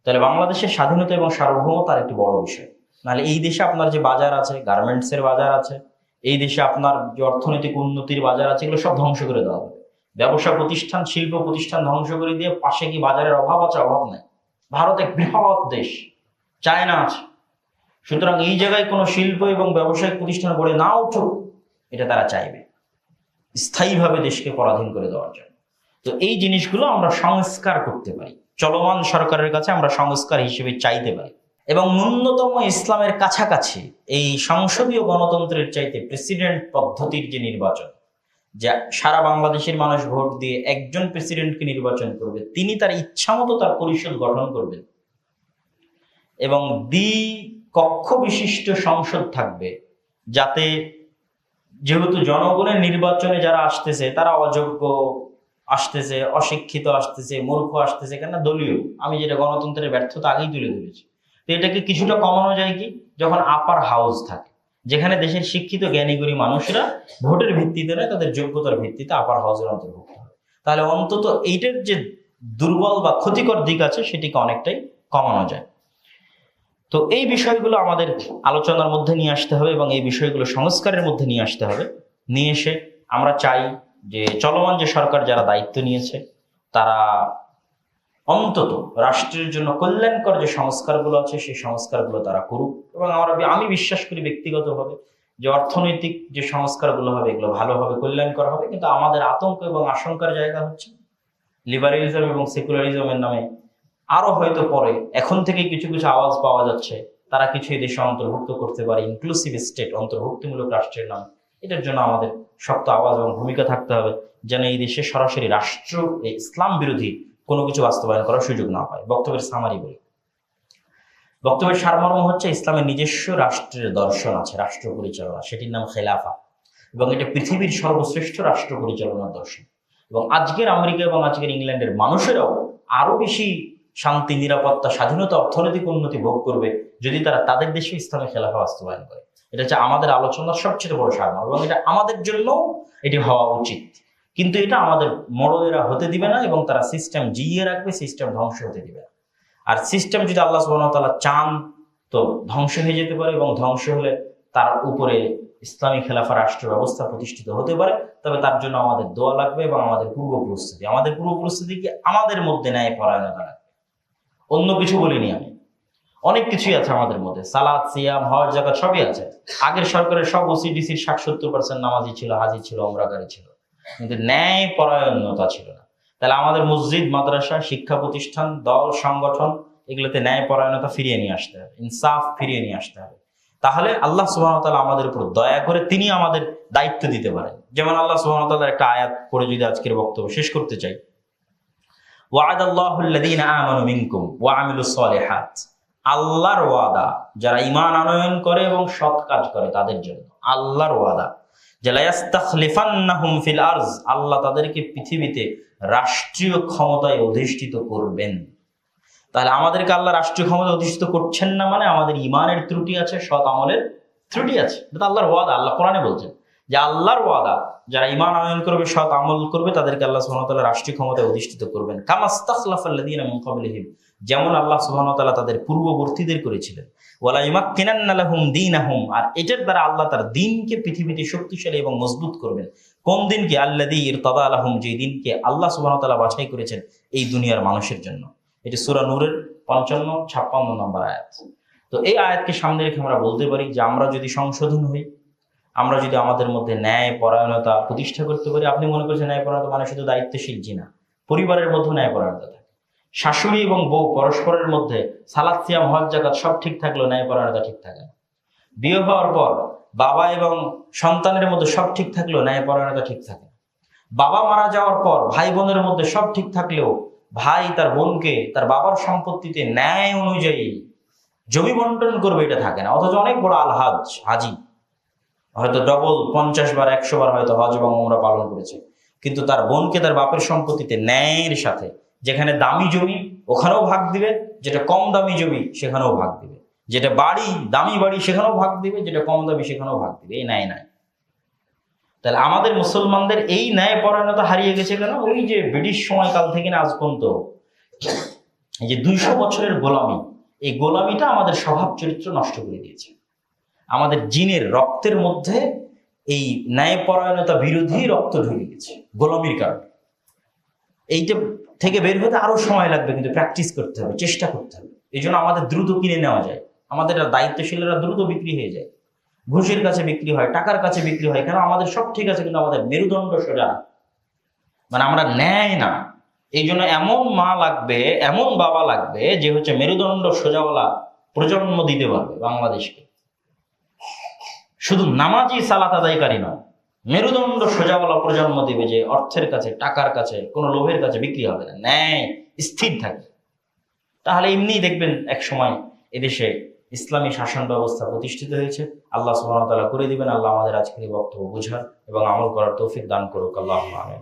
তাহলে বাংলাদেশের স্বাধীনতা এবং সার্বভৌমত্ব আর একটি বড় বিষয়। নাহলে এই দেশে আপনার যে বাজার আছে, গার্মেন্টসের বাজার আছে, এই দেশে আপনার যে অর্থনৈতিক উন্নতির বাজার আছে, এগুলো সব ধ্বংস করে দেওয়া হবে। ব্যবসা প্রতিষ্ঠান, শিল্প প্রতিষ্ঠান ধ্বংস করে দিয়ে পাশে কি বাজারের অভাব আছে? অভাব নেই। ভারত এক বৃহৎ দেশ, চায়না আছে। সুতরাং এই জায়গায় কোনো শিল্প এবং ব্যবসায়িক প্রতিষ্ঠান গড়ে না উঠুক, এটা তারা চাইবে স্থায়ীভাবে দেশকে পরাধীন করে দেওয়ার জন্য। তো এই জিনিসগুলো আমরা সংস্কার করতে পারি, চলমান সরকারের কাছে আমরা সংস্কার হিসেবে চাইতে পারি। এবং ন্যূনতম ইসলামের কাছাকাছি এই সংসদীয় গণতন্ত্রের চাইতে প্রেসিডেন্ট পদ্ধতির যে নির্বাচন, যা সারা বাংলাদেশের মানুষ ভোট দিয়ে একজন প্রেসিডেন্টকে নির্বাচন করবে, তিনি তার ইচ্ছামতো তার পরিষদ গঠন করবেন, এবং কক্ষ বিশিষ্ট সংসদ থাকবে, যাতে যেহেতু জনগণের নির্বাচনে যারা আসতেছে তারা অযোগ্য আসতেছে, অশিক্ষিত আসতেছে, মূর্খ আসতেছে, কেন দলীয়, আমি যেটা গণতন্ত্রের ব্যর্থতা আগেই তুলে ধরেছি। তো এটাকে কিছুটা কমানো যায় কি, যখন আপার হাউস থাকে, যেখানে দেশের শিক্ষিত জ্ঞানীগুণী মানুষরা ভোটের ভিত্তিতে নয়, তাদের যোগ্যতার ভিত্তিতে আপার হাউসের অন্তর্ভুক্ত হয়। তাহলে অন্তত এইটার যে দুর্বল বা ক্ষতিকর দিক আছে সেটিকে অনেকটাই কমানো যায়। তো এই বিষয়গুলো আমাদের আলোচনার মধ্যে নিয়ে আসতে হবে এবং এই বিষয়গুলো সংস্কারের মধ্যে নিয়ে আসতে হবে। নিয়ে এসে আমরা চাই যে চলমান যে সরকার যারা দায়িত্ব নিয়েছে তারা অন্তত রাষ্ট্রের জন্য কল্যাণকর যে সংস্কারগুলো আছে সেই সংস্কারগুলো তারা করুক। এবং আমি বিশ্বাস করি ব্যক্তিগতভাবে যে অর্থনৈতিক যে সংস্কারগুলো হবে এগুলো ভালোভাবে কল্যাণকর হবে। কিন্তু আমাদের আতঙ্ক এবং আশঙ্কার জায়গা হচ্ছে লিবারেলিজম এবং সেকুলারিজমের নামে আরো হয়তো পরে এখন থেকে কিছু কিছু আওয়াজ পাওয়া যাচ্ছে তারা কিছু এই দেশে অন্তর্ভুক্ত করতে পারে, ইনক্লুসিভ স্টেট, অন্তর্ভুক্তিমূলক রাষ্ট্রের নাম। এটার জন্য আমাদের শক্ত আওয়াজ এবং ভূমিকা থাকতে হবে যেন এই দেশে সরাসরি রাষ্ট্র ইসলাম বিরোধী কোনো কিছু বাস্তবায়ন করার সুযোগ না পায়। বক্তব্যের সামারি বলি, বক্তব্যের সারমর্ম হচ্ছে ইসলামের নিজস্ব রাষ্ট্রের দর্শন আছে, রাষ্ট্র পরিচালনা, সেটির নাম খেলাফা, এবং এটা পৃথিবীর সর্বশ্রেষ্ঠ রাষ্ট্র পরিচালনার দর্শন। এবং আজকের আমেরিকা এবং আজকের ইংল্যান্ডের মানুষেরাও আরো বেশি শান্তি, নিরাপত্তা, স্বাধীনতা, অর্থনৈতিক উন্নতি ভোগ করবে যদি তারা তাদের দেশে ইসলামের খেলাফা বাস্তবায়ন করে। এটা হচ্ছে আমাদের আলোচনার সবচেয়ে বড় সারমর্ম এবং এটা আমাদের জন্য এটি হওয়া উচিত। কিন্তু এটা আমাদের মরদেরা হতে দিবে না এবং তারা সিস্টেম জিইয়ে রাখবে, সিস্টেম ধ্বংস হতে দিবে না। আর সিস্টেম যদি আল্লাহ সুবহানাহু ওয়া তাআলা চান তো ধ্বংস হয়ে যেতে পারে, এবং ধ্বংস হলে তার উপরে ইসলামী খেলাফা রাষ্ট্র ব্যবস্থা প্রতিষ্ঠিত হতে পারে। তবে তার জন্য আমাদের দোয়া লাগবে এবং আমাদের পূর্ব প্রস্তুতি কি আমাদের মধ্যে ন্যায় পরায়ণতা লাগবে। অন্য কিছু বলিনি আমি, অনেক কিছুই আছে আমাদের মধ্যে, সালাত, সিয়াম, হজ, যাকাত সবই আছে। আগের সরকারের সব ওসিডিসির 60-70% নামাজি ছিল, হাজি ছিল, ওমরাকারী ছিল, কিন্তু ন্যায় পরায়ণতা ছিল না। তাহলে আমাদের মসজিদ, মাদ্রাসা, শিক্ষা প্রতিষ্ঠান, দল, সংগঠন এগুলোতে ন্যায় পরায়ণতা ফিরিয়ে নিয়ে আসতে হবে, ইনসাফ ফিরিয়ে নিয়ে আসতে হবে। তাহলে আল্লাহ সুবহানাহু ওয়া তাআলা আমাদের উপর দয়া করে তিনি আমাদের দায়িত্ব দিতে পারেন। যেমন আল্লাহ সুবহানাহু ওয়া তাআলার একটা আয়াত পড়ে যদি আজকের বক্তব্য শেষ করতে চাই, ওয়া'আদাল্লাহু আল্লাযীনা আমানু মিনকুম ওয়া আমিলুস সালিহাত, আল্লাহর ওয়াদা যারা ঈমান আনয়ন করে এবং সৎ কাজ করে তাদের জন্য আল্লাহর ওয়াদা যে লা ইস্তাখলিফান্নাহুম ফিল আরজ, আল্লাহ তাদেরকে পৃথিবীতে রাষ্ট্রীয় ক্ষমতায় অধিষ্ঠিত করবেন। তাহলে আমাদেরকে আল্লাহ রাষ্ট্রীয় ক্ষমতায় অধিষ্ঠিত করছেন না মানে আমাদের ঈমানের ত্রুটি আছে, সৎ আমলের ত্রুটি আছে। এটা আল্লাহর ওয়াদা, আল্লাহ কোরআনে বলছেন যে আল্লাহর ওয়াদা যারা ঈমান আনয়ন করবে, সৎ আমল করবে, তাদেরকে আল্লাহ সুবহানাহু ওয়া তাআলা রাষ্ট্রীয় ক্ষমতায় অধিষ্ঠিত করবেন। কামাস্তাখলাফাল্লাযীনা মিন ক্বাবলিহিম, যেমন আল্লাহ সুবহানাহু ওয়া তাআলা তাদের পূর্ববর্তীদের করেছিলেন। ওয়ালা ইউমাক্কিনান্না লাহুম দীনাহুম, আর এটার দ্বারা আল্লাহ তার দ্বীনকে পৃথিবীতে শক্তিশালী এবং মজবুত করবেন। কোন দিনকে? আল্লাযী ইরতাদা লাহুম, যে দিনকে আল্লাহ সুবহানাহু ওয়া তাআলা বাছাই করেছেন এই দুনিয়ার মানুষের জন্য। এটি সূরা নূরের 55-56 নম্বর আয়াত। তো এই আয়াতকে সামনে রেখে আমরা বলতে পারি যে আমরা যদি সংশোধন হই, আমরা যদি আমাদের মধ্যে ন্যায় পরায়ণতা প্রতিষ্ঠা করতে পারি। আপনি মনে করছেন ন্যায় পরায়ণতা মানে শুধু দায়িত্বশীল? জি না, পরিবারের মধ্যে ন্যায় পরায়ণতা থাকে। শাশুড়ি এবং বউ পরস্পরের মধ্যে সালাত, সিয়াম, হজ, যাকাত সব ঠিক থাকলেও ন্যায় পরায়ণতা ঠিক থাকে না। বিয়ে হওয়ার পর বাবা এবং সন্তানের মধ্যে সব ঠিক থাকলেও ন্যায় পরায়ণতা ঠিক থাকে না। বাবা মারা যাওয়ার পর ভাই বোনের মধ্যে সব ঠিক থাকলেও ভাই তার বোনকে তার বাবার সম্পত্তিতে ন্যায় অনুযায়ী জমি বন্টন করবে, এটা থাকে না। অথচ অনেক বড় আলহাজ, হাজি, হয়তো ডবল 50 বার 100 বার হয়তো হজ এবং ওমরা পালন করেছে, কিন্তু তার বোনকে তার বাপের সম্পত্তিতে ন্যায়ের সাথে, যেখানে দামি জমি ওখানেও ভাগ দিবে, যেটা কম দামি জমি সেখানেও ভাগ দিবে, যেটা বাড়ি দামি বাড়ি সেখানেও ভাগ দিবে, যেটা কম দামি সেখানেও ভাগ দিবে। এই ন্যায় নাই। তাহলে আমাদের মুসলমানদের এই ন্যায় পরায়ণতা হারিয়ে গেছে কেন? ওই যে ব্রিটিশ সময়কাল থেকে না আজ পর্যন্ত এই যে 200 বছরের গোলামি, এই গোলামিটা আমাদের স্বভাব চরিত্র নষ্ট করে দিয়েছে। আমাদের জিনের রক্তের মধ্যে এই ন্যায় পরায়ণতা বিরোধী রক্ত ঢুকে গেছে গোলামির কারণে। এইটা থেকে বের হতে আরো সময় লাগবে, কিন্তু প্র্যাকটিস করতে হবে, চেষ্টা করতে হবে। এই জন্য আমাদের দ্রুত কিনে নেওয়া যায়, আমাদের দায়িত্বশীলরা দ্রুত বিক্রি হয়ে যায়, ঘুষের কাছে বিক্রি হয়, টাকার কাছে বিক্রি হয়। কেন? আমাদের সব ঠিক আছে কিন্তু আমাদের মেরুদণ্ড সোজা, মানে আমরা ন্যায় না। এই জন্য এমন মা লাগবে, এমন বাবা লাগবে যে হচ্ছে মেরুদণ্ড সোজাওয়ালা প্রজন্ম দিতে পারবে বাংলাদেশকে। শুধু নামাজি সালাত আদায়কারী নয়, মেরুদণ্ড সোজাওয়ালা প্রজন্ম দিবে যে অর্থের কাছে, টাকার কাছে, কোনো লোভের কাছে বিক্রি হবে না, ন্যায় স্থির থাকবে। তাহলে এমনি দেখবেন এক সময় এদেশে ইসলামী শাসন ব্যবস্থা প্রতিষ্ঠিত হয়েছে। আল্লাহ সুবহানাহু ওয়া তাআলা করে দিবেন। আল্লাহ আমাদের আজকের বক্তব্য বোঝার এবং আমল করার তৌফিক দান করুক। আল্লাহুম্মা আমিন।